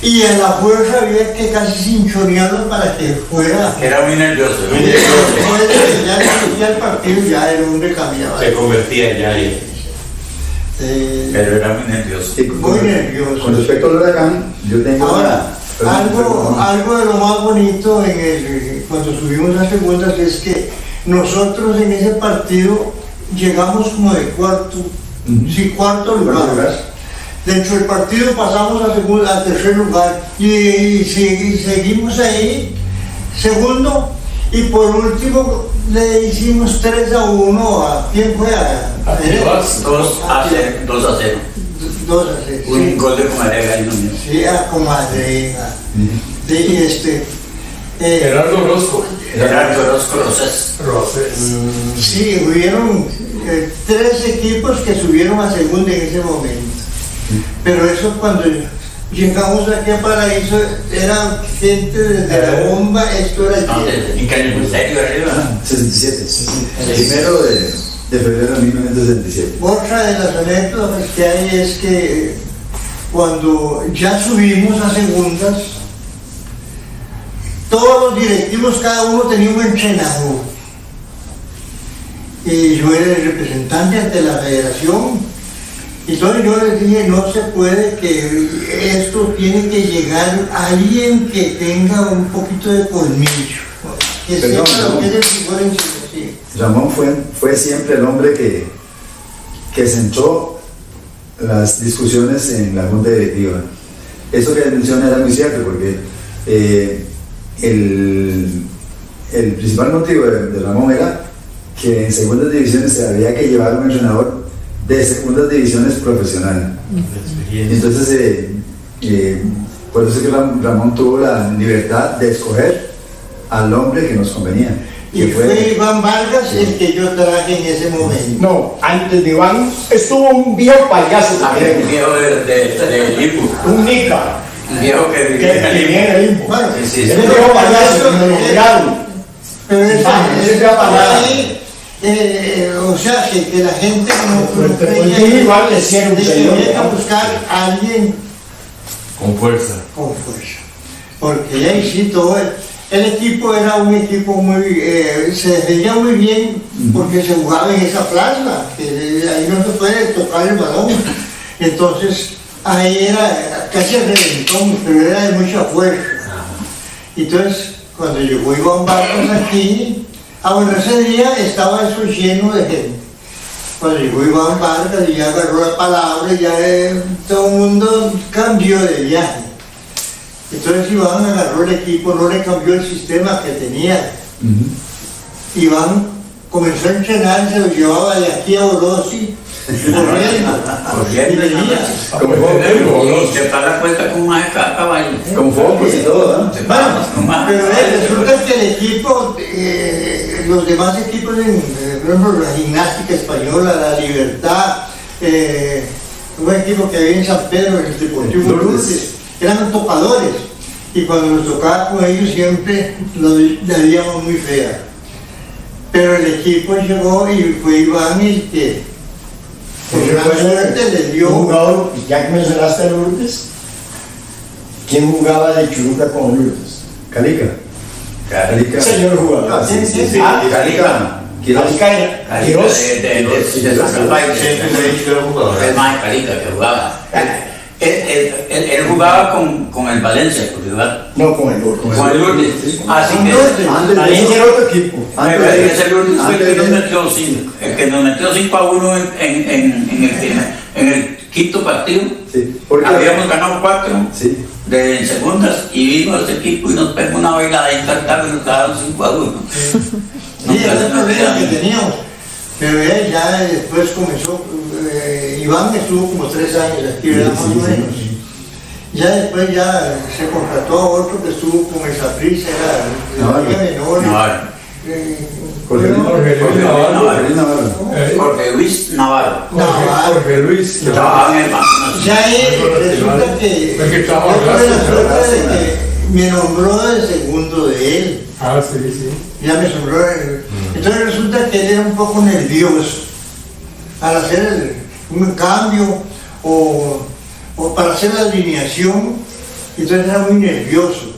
S7: Y a la fuerza había que casi cinchonearlo para que fuera.
S4: Era muy nervioso.
S7: Ya el partido ya era un recambiado.
S2: Se convertía ya ahí.
S4: Pero era muy nervioso.
S7: Muy nervioso.
S3: Con respecto al Huracán, yo tengo
S7: Ahora,
S3: perdón.
S7: algo de lo más bonito cuando subimos a segundas es que nosotros en ese partido llegamos como de cuarto lugar. Dentro del partido pasamos a tercer lugar y seguimos ahí, segundo, y por último le hicimos 3-1 a ¿quién fue?
S5: A Chivas.
S4: 2-0.
S7: 2-0.
S4: Un gol de Comadrega y no mío.
S7: Sí, a Comadrega.
S5: Gerardo Orozco.
S4: Gerardo Orozco Rosas.
S7: Sí, hubieron 3 equipos que subieron a segunda en ese momento. Pero eso cuando llegamos aquí a Paraíso era gente desde la bomba, esto era el tiempo.
S4: ¿En qué aniversario arriba?
S3: 67. Primero de febrero de 1967.
S7: Otra de las anécdotas que hay es que cuando ya subimos a segundas, todos los directivos, cada uno tenía un entrenador. Y yo era el representante ante la federación. Y entonces yo les dije, no se puede, que esto tiene que llegar a alguien que tenga un poquito de colmillo. Que
S3: Perdón,
S7: sepa lo
S3: Ramón.
S7: que es el fútbol en Chile. Sí.
S3: Ramón fue siempre el hombre que centró las discusiones en la junta directiva. Eso que él menciona era muy cierto, porque el principal motivo de Ramón era que en segundas divisiones se había que llevar un entrenador de segundas divisiones profesional. Entonces, por eso es que Ramón tuvo la libertad de escoger al hombre que nos convenía.
S7: Y
S3: que
S7: fue Iván Vargas el que yo traje en ese momento.
S1: No, antes de Iván estuvo un viejo payaso
S4: El
S1: también,
S4: viejo de Limbo.
S1: un Nica,
S4: Un viejo que
S1: que
S4: vivía en el Limbo.
S1: vivía en el limbo.
S7: Bueno,
S4: Sí, sí,
S1: Ese
S4: sí.
S1: viejo payaso que me lo miraron.
S7: pero ese
S1: ese fue apagado.
S7: ahí, o sea, que la gente no
S1: Porque igual le hicieron
S7: de que
S1: señor,
S7: había que
S1: ¿no?
S7: buscar a alguien
S6: Con fuerza.
S7: con fuerza. Porque ahí sí todo el equipo era un equipo muy, se defendía muy bien porque se jugaba en esa plaza, que ahí no se puede tocar el balón. Entonces ahí era casi el reventón, pero era de mucha fuerza. Entonces cuando llegó Iván Vargas aquí, bueno, ese día estaba eso lleno de gente. Cuando llegó Iván Vargas y ya agarró la palabra, ya todo el mundo cambió de viaje. Entonces Iván agarró el equipo, no le cambió el sistema que tenía. Iván comenzó a entrenar, se lo llevaba de aquí a Orosi, corriendo, y venía.
S3: Como focos,
S4: Se para la cuenta con más caballo.
S3: con focos y todo, ¿no?
S4: Se para con más.
S7: Pero resulta que el equipo, los demás equipos, por ejemplo la Gimnástica Española, la Libertad, un equipo que había en San Pedro, en el Deportivo Lourdes, eran tocadores. Y cuando nos tocaba con ellos siempre lo daríamos muy fea. Pero el equipo llegó y fue Iván el que, por gran suerte, le
S1: Un
S7: dio.
S1: jugador, ya que mencionaste a Lourdes, ¿quién jugaba de Churuca con Lourdes?
S3: Calica. Calica.
S1: Señor jugador.
S3: Ah, sí, sí, sí.
S1: Ah,
S3: Calica. Quiroz.
S1: Calica, Quiroz.
S4: De San Rafael. El más Calica que jugaba. Él jugaba con el Valencia, por igual.
S1: No, con el Lourdes.
S4: Con el Lourdes. Así
S7: Con
S4: que.
S7: Lourdes.
S3: Antes de
S1: Ahí
S3: eso-
S1: era otro equipo.
S4: Ese Lourdes fue el que nos
S3: antes de-
S4: metió 5. El que nos metió 5-1 en el quinto partido.
S3: Sí, porque
S4: Habíamos ganado 4
S3: sí.
S4: de segundas y vino ese equipo y nos pegó una bailada encantada y nos daban 5-1.
S7: Sí, ese es el problema que teníamos. Pero él ya después comenzó, Iván estuvo como 3 años aquí, ¿verdad? Más o menos. Ya después ya se contrató a otro que estuvo con el Saprissa, era la liga menor.
S3: Jorge
S5: Jorge Luis Navarro.
S3: Navarro.
S4: Jorge Luis Navarro.
S5: Jorge Luis.
S4: Que trabajaba en el Banco
S7: Ya él resulta que
S5: El que estaba
S7: yo tuve la
S5: hablando,
S7: suerte de que me nombró de segundo de él.
S5: Ah, sí, sí.
S7: Ya me nombró. Entonces resulta que él era un poco nervioso al hacer un cambio o para hacer la alineación. Entonces era muy nervioso.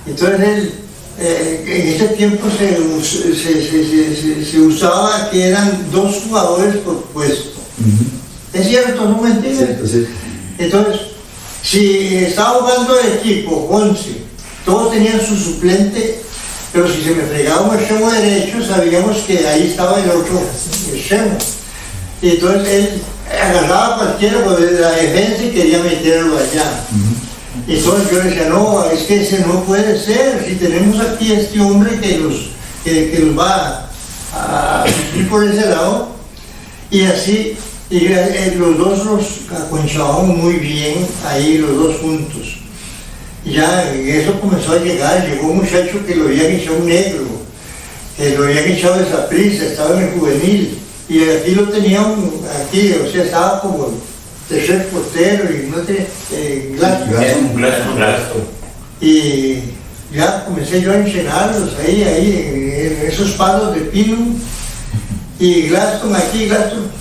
S7: Entonces él, en ese tiempo se usaba que eran 2 jugadores por puesto. ¿Es cierto? ¿No mentira?
S3: Cierto, sí.
S7: Entonces, si estaba jugando el equipo 11, todos tenían su suplente, pero si se me fregaba un extremo derecho, sabíamos que ahí estaba el otro extremo. Y entonces él agarraba a cualquiera de la defensa y quería meterlo allá. Y entonces yo le decía, no, es que ese no puede ser, si tenemos aquí a este hombre que nos va a ir por ese lado. Y así, los dos los aconchaban muy bien ahí, los dos juntos. ya en eso comenzó a llegar, llegó un muchacho que lo habían echado un negro, que lo habían echado de Saprissa, estaba en el juvenil, y aquí lo tenían, aquí, o sea, estaba como tercer portero y no tenía
S4: Glasto.
S7: y ya comencé yo a encenarlos ahí, en esos palos de pino, y Glaston aquí, Glaston.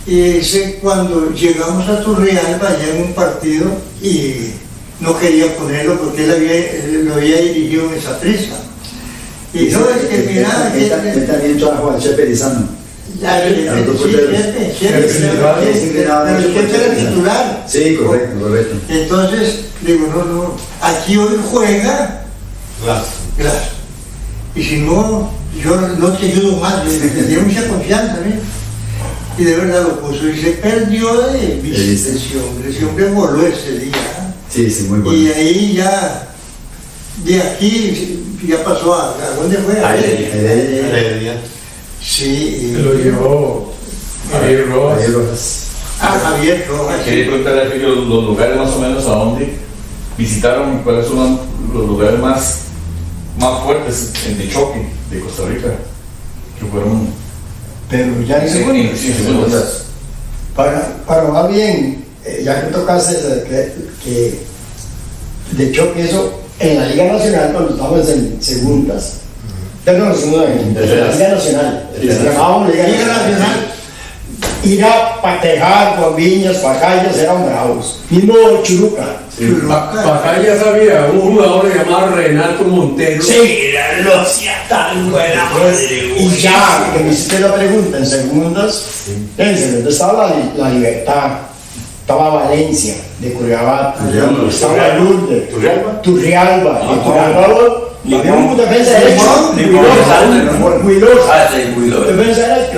S7: Y cuando llegamos a Turrialba, allá en un partido, y no quería ponerlo porque él lo había dirigido en esa prisa. Y no, es que mira,
S3: Él también trabajó al Chepe Lizano.
S7: ya, pero el era titular.
S3: Sí, correcto.
S7: Entonces, digo, no, aquí hoy juega Glass. Y si no, yo no te ayudo más, le tenía mucha confianza, ¿eh? Y de verdad lo puso y se perdió de vista ese hombre voló ese día.
S3: Sí, muy bueno.
S7: Y ahí ya, de aquí, ya pasó a ¿dónde fue?
S2: Heredia.
S7: Sí.
S5: Se lo llevó Javier Rojas.
S7: Javier Rojas.
S6: Quería preguntarle a Filio los lugares más o menos a dónde visitaron y cuáles son los lugares más fuertes de choque de Costa Rica, que fueron
S1: Pero ya en
S6: segundas.
S1: para más bien, ya que tocaste que de choque eso, en la Liga Nacional, cuando estábamos en segundas, perdón, en la Liga Nacional, se llamábamos Liga Nacional, ir a patejar con Viñas, Pacayas, eran bravos. Mismo Churuca.
S5: Pacayas había un jugador llamado Renato Montero.
S1: Sí, lo hacía tan buena madre. Y ya, que me hiciste la pregunta, en segundas estaba la Libertad, estaba Valencia, de Curiabato, estaba Lourdes, Turrialba, de Turrialba, había un defensa derecho, Huilosa, defensa derecho,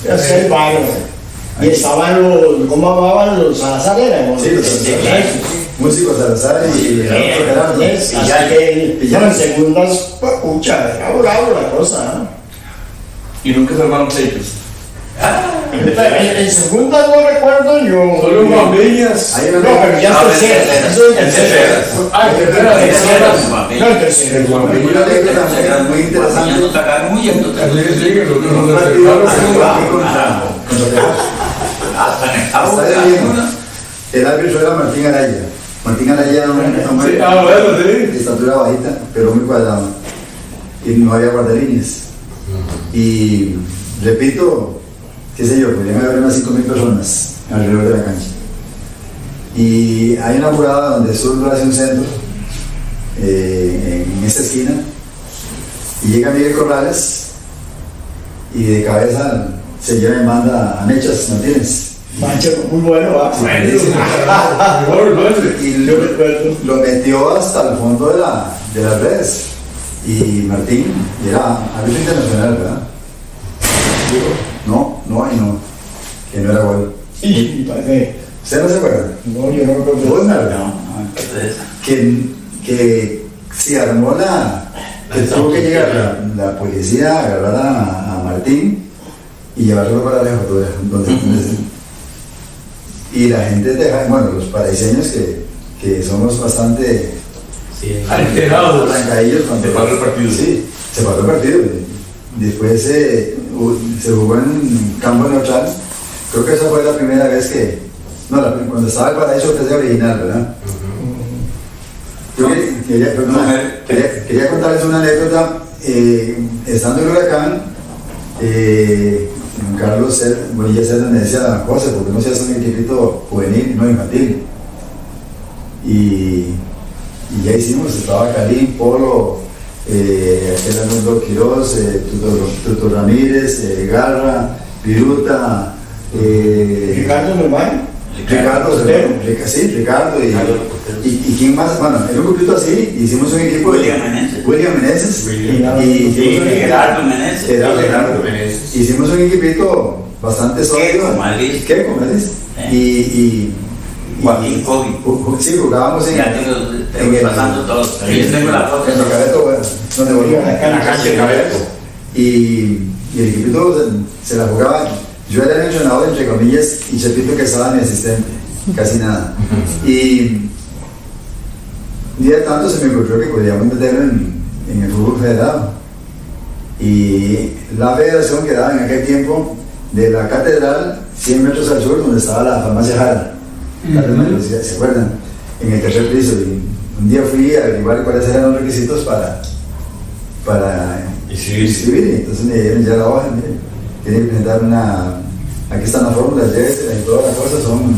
S1: es el bárbaro. Y estaban ¿cómo llamaban los Salazar?
S3: Músicos Salazar y
S1: ya que en segundas, pucha, era bravo la cosa, ¿no?
S6: Y nunca se armaron pleitos.
S1: En segundas no recuerdo yo.
S5: Solo Mamiñas.
S1: No, pero ya es tercera. Eso es tercera.
S5: Tercera.
S1: No, en tercera.
S3: Una anécdota muy interesante. El árbitro era Martín Araya. Martín Araya era un hombre de estatura bajita, pero muy cuadrado. Y no había guardalíneas. Y repito, qué sé yo, podrían haber unas 5.000 personas alrededor de la cancha. Y hay una jugada donde Zurdo hace un centro en esta esquina y llega Miguel Corrales y de cabeza se lleva en banda a Mechas Martínez.
S1: Mancha, muy bueno, ¿va?
S3: Y lo metió hasta el fondo de las redes. Y Martín era árbitro internacional, ¿verdad? No, que no era bueno.
S1: ¿Y para qué?
S3: ¿Usted no se acuerda?
S1: No, yo no recuerdo.
S3: ¿Vos, Nardo? Que se armó que tuvo que llegar la policía a agarrar a Martín y llevarlo para la jefatura. Y la gente bueno, los paraiseños que somos bastante
S5: alterados,
S3: arrancadillos cuando
S6: se paró el partido.
S3: Sí, se paró el partido. Después se jugó en campo neutral. Creo que esa fue la primera vez cuando estaba el Paraíso, que es original, ¿verdad? Yo quería contarles una anécdota. Estando en el Huracán, Carlos Bonilla César me decía, José, ¿por qué no se hace un equipito juvenil, no infantil? Y ya hicimos, estaba Calín, Polo, aquel Arnoldo Quiroz, Tuto Ramírez, Garra, Viruta,
S1: Ricardo Normal.
S3: Ricardo, y quién más, bueno, en un grupito así, hicimos un equipo
S4: William
S3: Meneses
S4: y Gerardo Meneses.
S3: Hicimos un equipito bastante sólido. ¿Qué? ¿Cómo es? Y
S4: Joaquín Kogi.
S3: Sí, jugábamos en
S4: el pasando todos. Yo tengo la foto.
S3: En el Cabeto, bueno, donde volvíamos
S2: En la cancha de Cabeto.
S3: y el equipito se la jugaba. Yo era el entrenador, entre comillas, y Chepito, que estaba mi asistente, casi nada. Y Un día tanto se me ocurrió que podíamos meterlo en el fútbol federado. Y la federación quedaba en aquel tiempo de la catedral 100 metros al sur, donde estaba la farmacia Jara. ¿Se acuerdan? En el tercer piso. Y un día fui a averiguar cuáles eran los requisitos para inscribir. Entonces me dieron ya la hoja. Tiene que presentar aquí están las fórmulas, y todas las cosas son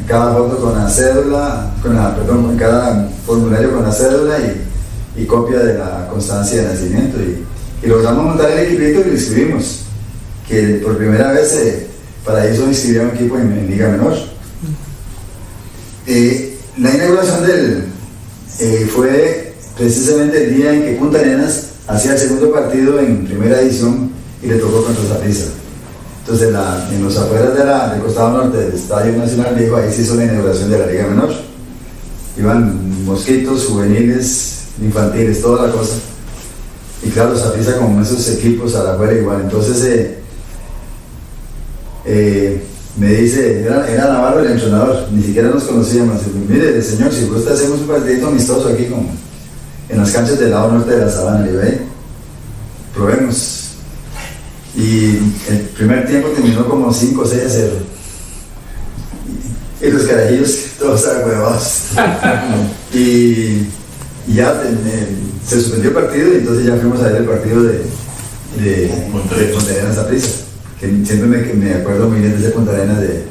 S3: cada foto con la cédula, cada formulario con la cédula y copia de la constancia de nacimiento. Y logramos montar el equipito y lo inscribimos. Que por primera vez para eso inscribía un equipo en Liga Menor. La inauguración fue precisamente el día en que Punta Arenas hacía el segundo partido en primera edición y le tocó contra Saprissa. Entonces en los afueras del costado norte del Estadio Nacional Viejo, ahí se hizo la inauguración de la Liga Menor. Iban mosquitos, juveniles, infantiles, toda la cosa. Y claro, Saprissa con esos equipos a la afuera igual. Entonces me dice, era Navarro el entrenador, ni siquiera nos conocíamos. Mire, señor, si gusta hacemos un partidito amistoso aquí en las canchas del lado norte de la Sabana. Le digo, probemos. Y el primer tiempo terminó como 5 o 6 a 0. Y los carajillos todos estaban huevados. y ya se suspendió el partido y entonces ya fuimos a ver el partido de Punta Arenas Saprissa, que siempre me acuerdo muy bien de ese Punta Arenas, de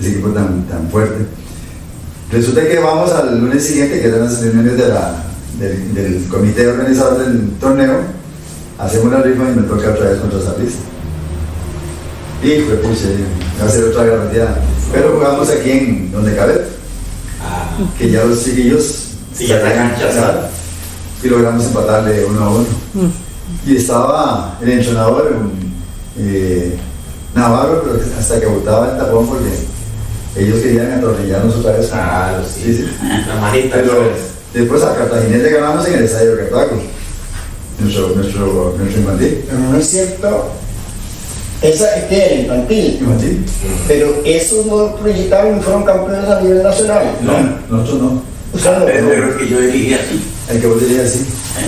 S3: ese equipo tan fuerte. Resulta que vamos al lunes siguiente, que eran las reuniones del comité organizador del torneo, hacemos la rifa y me toca otra vez contra Saprissa. Y pues va a ser otra garantía. Pero jugamos aquí en donde Cabet, que ya los chiquillos
S2: ya la cancha está.
S3: Y logramos empatarle 1-1. Y estaba el entrenador Navarro, pero hasta que botaba el tapón porque ellos querían atornillarnos otra vez.
S2: Sí. La manita.
S3: Pero después a Cartaginés le ganamos en el estadio de Cartago, nuestro infantil.
S1: Pero no es cierto. Esa es que era infantil. Pero esos no proyectaron y fueron campeones a nivel nacional.
S3: No, nosotros no.
S1: O sea, no,
S4: Pero que yo dirigía así.
S3: El que vos dirías así.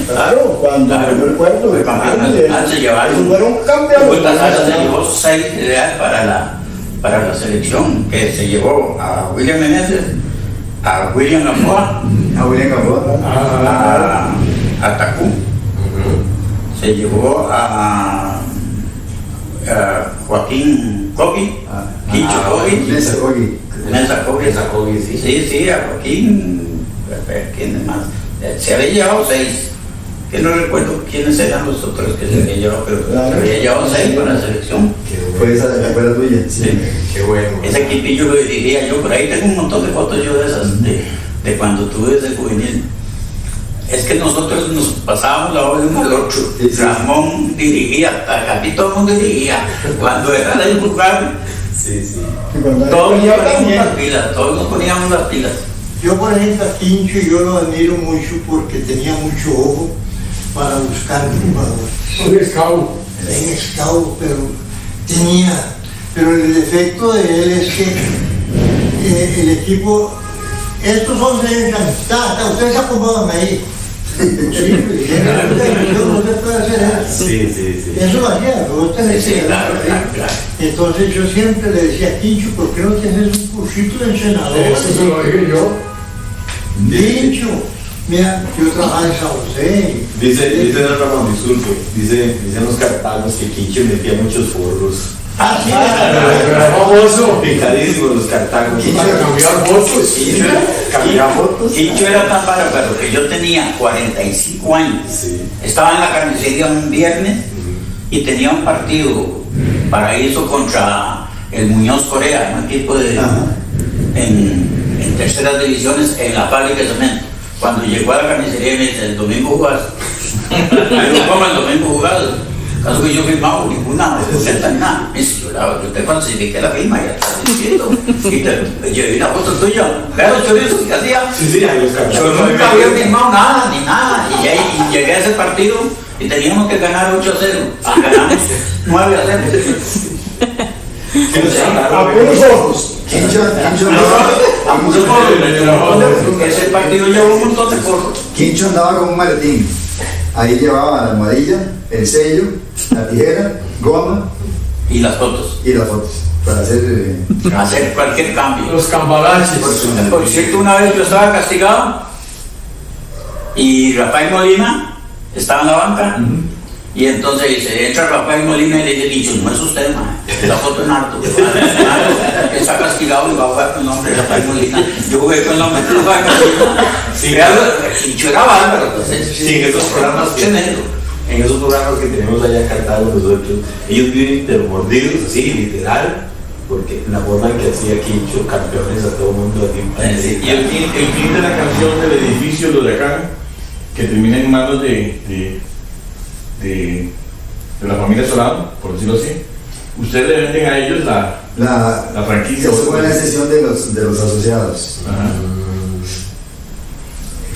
S1: Claro, cuando yo recuerdo.
S4: Fue campeón nacional, se llevaron.
S1: Fueron campeones.
S4: Se llevó 6 para la selección, que se llevó a William Meneses, a William Gamboa, a Tacú, se llevó a Joaquín Coqui, Quicho Coqui, Mesa Coqui, sí, a Joaquín, ¿quién más? Se había llevado 6, que no recuerdo quiénes eran los otros que se había llevado, pero se había llevado 6 para la selección.
S3: Fue esa la tuya.
S4: Sí.
S2: Qué bueno.
S4: Ese equipillo lo dirigía yo, por ahí tengo un montón de fotos yo de esas, de cuando tuve ese juvenil. Es que nosotros nos pasábamos la hora de uno al otro.
S3: Sí.
S4: Ramón dirigía, aquí todo el mundo dirigía. Cuando era de jugar, todos nos poníamos las pilas.
S7: Yo, por ejemplo, a Quincho yo lo admiro mucho porque tenía mucho ojo para buscar jugadores.
S5: Un scout.
S7: En scout, pero el defecto de él es que el equipo, estos 11 años, ustedes se acomodan ahí. Sí, no se puede hacer eso.
S2: Sí.
S7: Eso lo hacía,
S4: Claro.
S7: Entonces yo siempre le decía a Quincho, ¿por qué no te haces un cursito de entrenador?
S5: Eso se lo dije yo.
S7: Quincho, mira, yo trabajaba en San José.
S2: Dice don Ramón, disculpe, dicen los cartagos que Quincho metía muchos forros.
S7: Sí,
S5: Era famoso.
S2: Picadísimos los cartagos.
S5: Para cambiar votos.
S2: Cambiaba fotos.
S4: Quincho era tan bárbaro que yo tenía 45 años.
S2: Sí.
S4: Estaba en la carnicería un viernes y tenía un partido paraíso contra el Muñoz Corea, un equipo en terceras divisiones en la fábrica de cemento. Cuando llegó a la carnicería me dice, el domingo jugás. Yo como el domingo jugás. Caso que yo firmaba ninguna receta ni nada. Me dice, yo te falsifiqué la firma, ya estás diciendo. Y te llevé una foto tuya. Pero chorizo que hacía.
S2: Sí, ahí los cartagos.
S4: Yo nunca había firmado nada, ni nada. Y llegué a ese partido y teníamos que ganar 8-0. Ganamos 9-0.
S1: A puros ojos.
S3: Quincho
S4: Ese partido llevó un montón de cosas.
S3: Quincho andaba con un maletín. Ahí llevaba la almohadilla, el sello, la tijera, goma
S4: Y las fotos.
S3: y las fotos. Para
S4: Hacer cualquier cambio.
S5: Los cambalaches.
S4: Por cierto, una vez yo estaba castigado y Rafael Molina estaba en la banca. Y entonces dice, entra Rafael Molina y le dice, dicho, no es usted, man, la foto en harto, está castigado y va a jugar con el nombre de Rafael Molina. Yo jugué con el nombre de Rafael Molina. Sí, Dicho era bárbaro, entonces.
S2: Sí, en esos programas que tenemos allá en Cartago nosotros, ellos viven intermordidos, así, literal, porque la forma en que hacía Quincho campeones a todo el mundo aquí.
S6: Y el fin de la canción del edificio del huracán, que termina en manos de la familia Solano, por decirlo así, ustedes le venden a ellos la franquicia.
S3: Eso fue una decisión de los asociados.
S6: Ajá.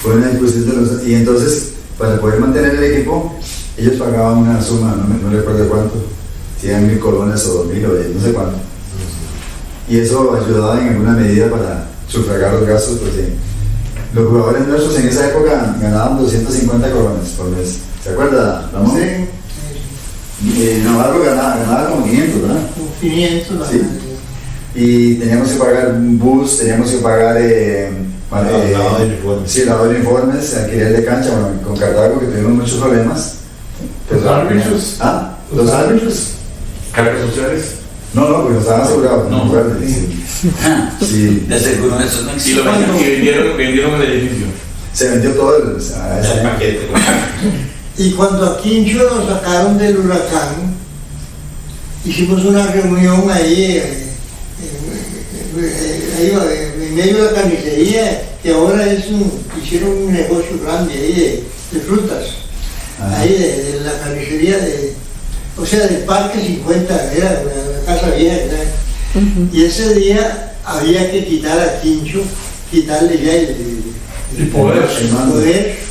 S3: Fue una discusión de los... Y entonces, para poder mantener el equipo, ellos pagaban una suma, no recuerdo cuánto, si eran 1.000 colones o 2.000 o no sé cuánto. Y eso ayudaba en alguna medida para sufragar los gastos, porque los jugadores nuestros en esa época ganaban 250 colones por mes. ¿Se acuerda, Ramón?
S7: Sí.
S3: Navarro ganaba como 500, ¿verdad?
S7: 500,
S3: Sí. Y teníamos que pagar un bus, teníamos que pagar
S2: lavado de uniformes.
S3: Sí, lavado de uniformes, alquiler de cancha, bueno, con Cartago que tuvimos muchos problemas.
S5: Los árbitros.
S3: ¿Ah? ¿Los árbitros?
S6: ¿Cargas sociales?
S3: No, porque no estaban asegurados.
S6: No.
S3: Sí.
S4: De seguro eso no
S6: Y
S4: existe.
S6: vendieron el edificio.
S3: Se vendió todo el
S2: paquete.
S7: Y cuando a Quincho lo sacaron del huracán, hicimos una reunión ahí, en medio de la carnicería, que ahora hicieron un negocio grande ahí de frutas, ahí de la carnicería, o sea, del Parque 50, era la casa vieja. Y ese día había que quitar a Quincho, quitarle ya
S5: El poder.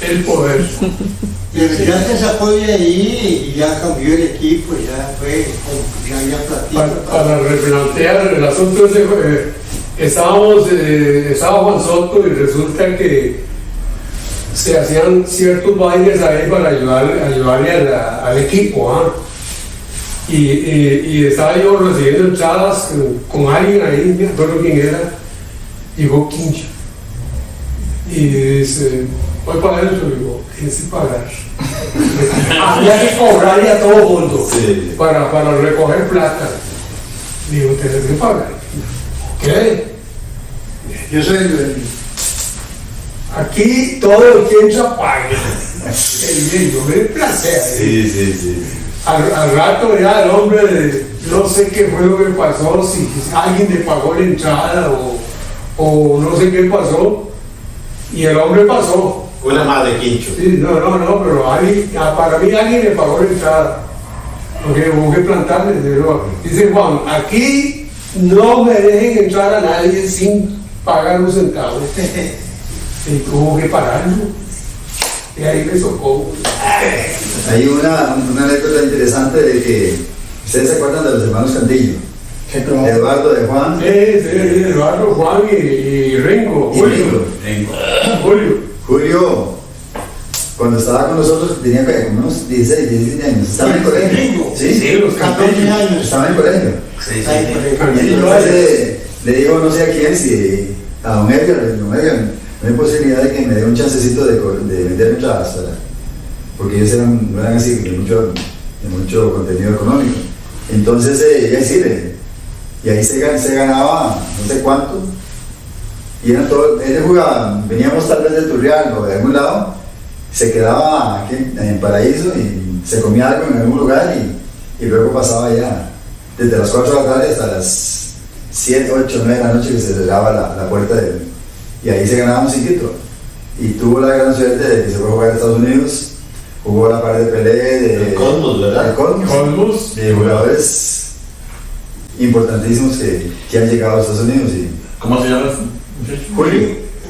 S7: el poder. Pero ya se sacó de ahí y ya cambió el equipo, ya fue, ya había platito.
S5: Para replantear el asunto ese, estaba Juan Soto y resulta que se hacían ciertos bailes ahí para ayudarle al equipo, ¿ah? Y estaba yo recibiendo entradas con alguien ahí, no me acuerdo quién era, llegó Quincho y dice, voy para adentro, y digo, tienes que pagar. Había que cobrarle a todo el mundo para recoger plata. Digo, tienes que pagar. ¿Qué? Yo soy el dueño. Aquí todo el tiempo paga. Yo me placé.
S2: Sí.
S5: Al rato ya el hombre, no sé qué fue lo que pasó, si alguien le pagó la entrada o no sé qué pasó, y el hombre pasó.
S2: Una más de Quincho.
S5: Sí, no, pero para mí alguien le pagó la entrada, porque hubo que plantarle. Dice Juan, aquí no me dejen entrar a nadie sin pagar un centavo. Y tuvo que pararlo. Y ahí me tocó.
S3: Hay una anécdota interesante de que ustedes se acuerdan de los hermanos Cantillo, Eduardo, de Juan.
S5: Sí, Eduardo, Juan y Ringo.
S3: Y Ringo. Julio, cuando estaba con nosotros, tenía como unos 16, 17 años. Estaba en colegio.
S7: Ringo.
S3: Sí,
S5: los
S7: 14 años.
S3: estaba en colegio.
S4: Sí.
S3: Y entonces le digo, no sé a quién, si a don Edgar, no hay posibilidad de que me dé un chancecito de vender entradas, porque ellos no eran así de mucho contenido económico. Entonces ella sirve, y ahí se ganaba no sé cuánto, y eran todos, ellos jugaban, veníamos tal vez de Turrial o de algún lado, se quedaba aquí en Paraíso y se comía algo en algún lugar y luego pasaba ya desde las 4 de la tarde hasta las 7, 8, 9 de la noche que se cerraba la puerta y ahí se ganaba un cinquito. Y tuvo la gran suerte de que se fue a jugar a Estados Unidos, jugó la par de Pelé, de
S2: Cosmos, ¿verdad?
S3: de
S5: Cosmos.
S3: de jugadores importantísimos que han llegado a Estados Unidos.
S6: ¿Cómo se llama?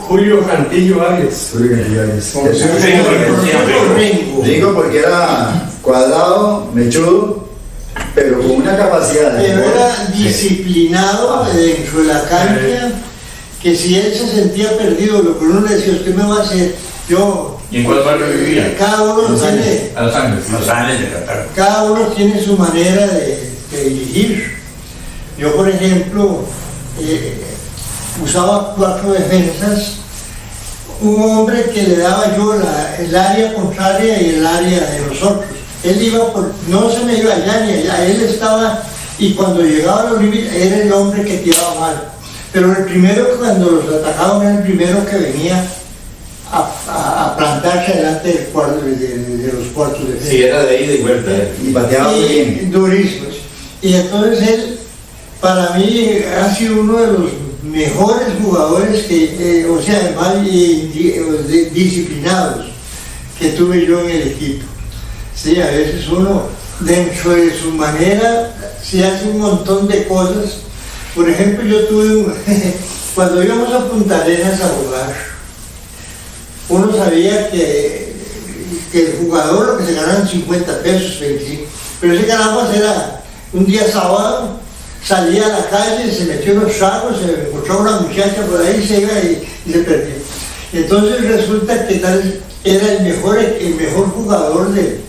S5: Julio Cantillo Arias.
S3: Digo porque era cuadrado, mechudo, pero con una capacidad de
S7: Pero era disciplinado dentro de la cancha que si él se sentía perdido, lo que uno le decía, usted me va a hacer, yo...
S6: ¿Y en cuál barrio vivía?
S7: Cada uno tiene...
S6: A Los Ángeles.
S4: Los Ángeles de Qatar.
S7: Cada uno tiene su manera de dirigir. Yo, por ejemplo, usaba 4 defensas, un hombre que le daba yo el área contraria y el área de los otros. Él iba por, no se me iba allá ni allá, él estaba, y cuando llegaba a los límites, era el hombre que tiraba mal. Pero el primero, cuando los atacaban, era el primero que venía a plantarse delante del cuarto, de los cuartos de defensa.
S2: Sí, era de ida y vuelta.
S3: Y bateaba muy bien.
S7: Durísimos. Y entonces él, para mí, ha sido uno de los mejores jugadores que, o sea, más disciplinados que tuve yo en el equipo. Sí, a veces uno, dentro de su manera, se hace un montón de cosas. Por ejemplo, yo tuve cuando íbamos a Punta Arenas a jugar, uno sabía que el jugador lo que se ganaban 50 pesos, 25, pero ese ganaba era un día sábado, salía a la calle, se metió en los tragos, se encontró una muchacha por ahí, se iba y se perdió. Entonces resulta que tal era el mejor jugador del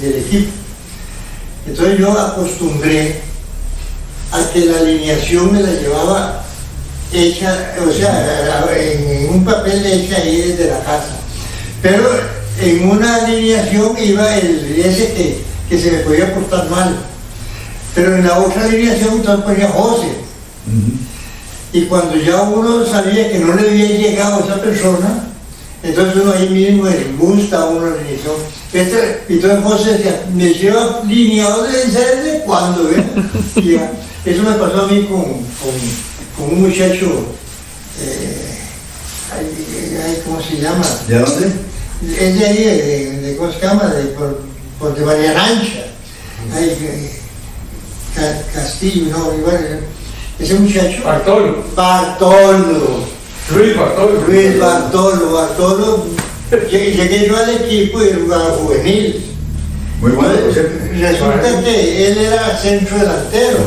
S7: equipo. Entonces yo acostumbré a que la alineación me la llevaba hecha, o sea, en un papel hecha ahí desde la casa. Pero en una alineación iba ese que se me podía portar mal. Pero en la otra alineación entonces ponía José. Y cuando ya uno sabía que no le había llegado a esa persona, entonces uno ahí mismo le gusta a uno la alineación. Entonces José decía, me lleva lineado desde cuando, eso me pasó a mí con un muchacho, ¿cómo se llama?
S3: ¿De dónde?
S7: Es de ahí, de ¿cómo se llama? De María Arancha. Castillo, no, igual, ese muchacho. Bartolo. Luis Bartolo. Llegué yo al equipo y jugaba juvenil.
S3: Muy bueno, por cierto.
S7: Resulta que él era centro delantero.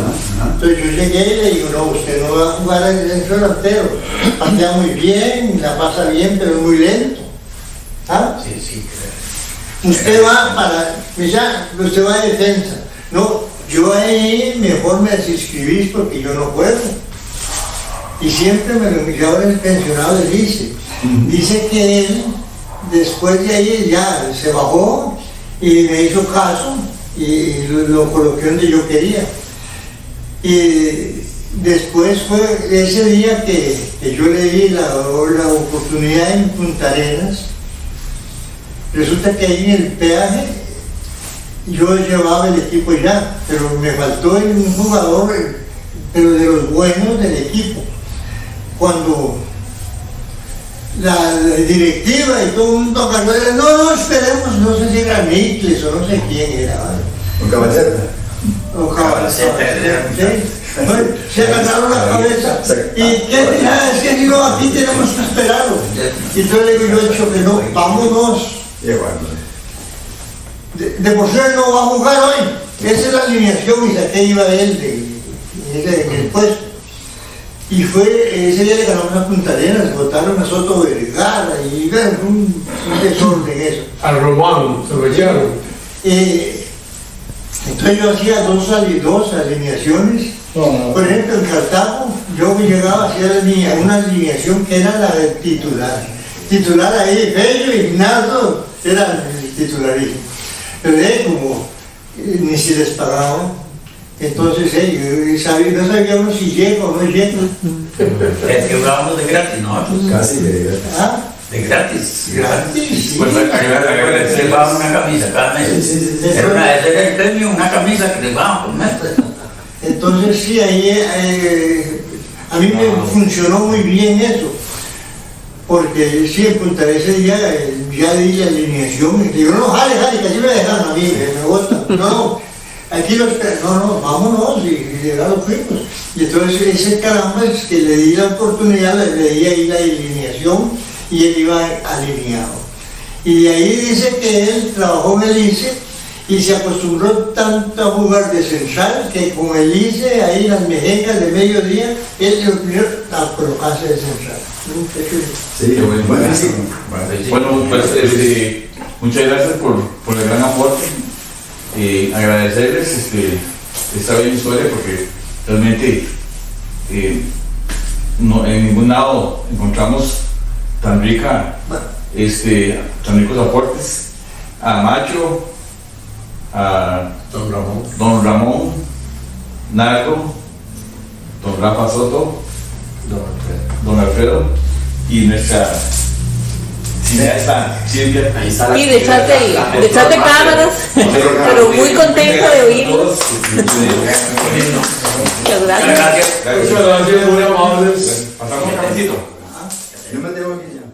S7: Entonces yo llegué y le digo, no, usted no va a jugar al centro delantero. Patea muy bien, la pasa bien, pero es muy lento. ¿Ah?
S4: Sí,
S7: Usted va usted va de defensa. No, yo ahí mejor me desinscribís porque yo no juego. Y siempre el pensionado le dice que él, después de ahí ya se bajó y me hizo caso y lo coloqué donde yo quería. Y después fue ese día que yo le di la oportunidad en Punta Arenas. Resulta que ahí en el peaje yo llevaba el equipo ya, pero me faltó un jugador, pero de los buenos del equipo. Cuando la directiva y todo el mundo agarró, no, esperemos, no sé si era Nicles o no sé quién era, ¿vale?
S3: ¿Un caballero?
S7: O Cabaceta, ¿sí? Bueno, se agarraron la cabeza y ¿qué dirá? Es que digo, aquí tenemos que esperarlo. Y entonces le digo yo que no, vámonos. De por sí no va a jugar hoy. Esa es la alineación y saqué iba de él en el puesto. Y ese día le ganamos a Punta Arenas, votaron a Soto Vergara y fue un desorden eso.
S5: Al Romano, se lo echaron.
S7: Entonces yo hacía dos alineaciones. Por ejemplo, en Cartago yo llegaba a hacer una alineación que era la del titular. Titular ahí, Bello y Ignacio eran titularísimos. Pero como ni si les pagaban, entonces no sabía uno si llega o no llega.
S4: Es que jugábamos de gratis, ¿no?
S3: Casi de gratis.
S7: ¿Ah?
S4: De gratis.
S7: Gratis, sí.
S4: Pues se les daba una camisa cada mes. Ese era el premio, una camisa que les daban por mes.
S7: Entonces sí, ahí a mí me funcionó muy bien eso. Porque sí, en Punta ese día ya di la alineación y digo, no, jale, que así me dejaron a mí, me gusta. No, aquí no, vámonos y ya lo fuimos. Y entonces ese caramba es que le di la oportunidad, le di ahí la alineación y él iba alineado. Y de ahí dice que él trabajó en el ICE y se acostumbró tanto a jugar de central que con el ICE ahí las mejecas de mediodía, él a colocarse de central. ¿No? Qué chulo.
S3: Sí,
S6: Qué bueno.
S3: buenísimo.
S6: Bueno, pues muchas gracias por el gran aporte. Agradecerles esta bella historia porque realmente no, en ningún lado encontramos tan tan ricos aportes. A Macho, a Don Ramón, Nardo, Don Rafa Soto, Don Alfredo y nuestra cineasta Silvia.
S2: Ahí está la
S8: Y detrás de cámaras, pero muy contento de oírlos. Muchas gracias.
S5: Muchas gracias, muy amables.
S6: Pasamos un cafecito.
S3: Yo me tengo que ir ya.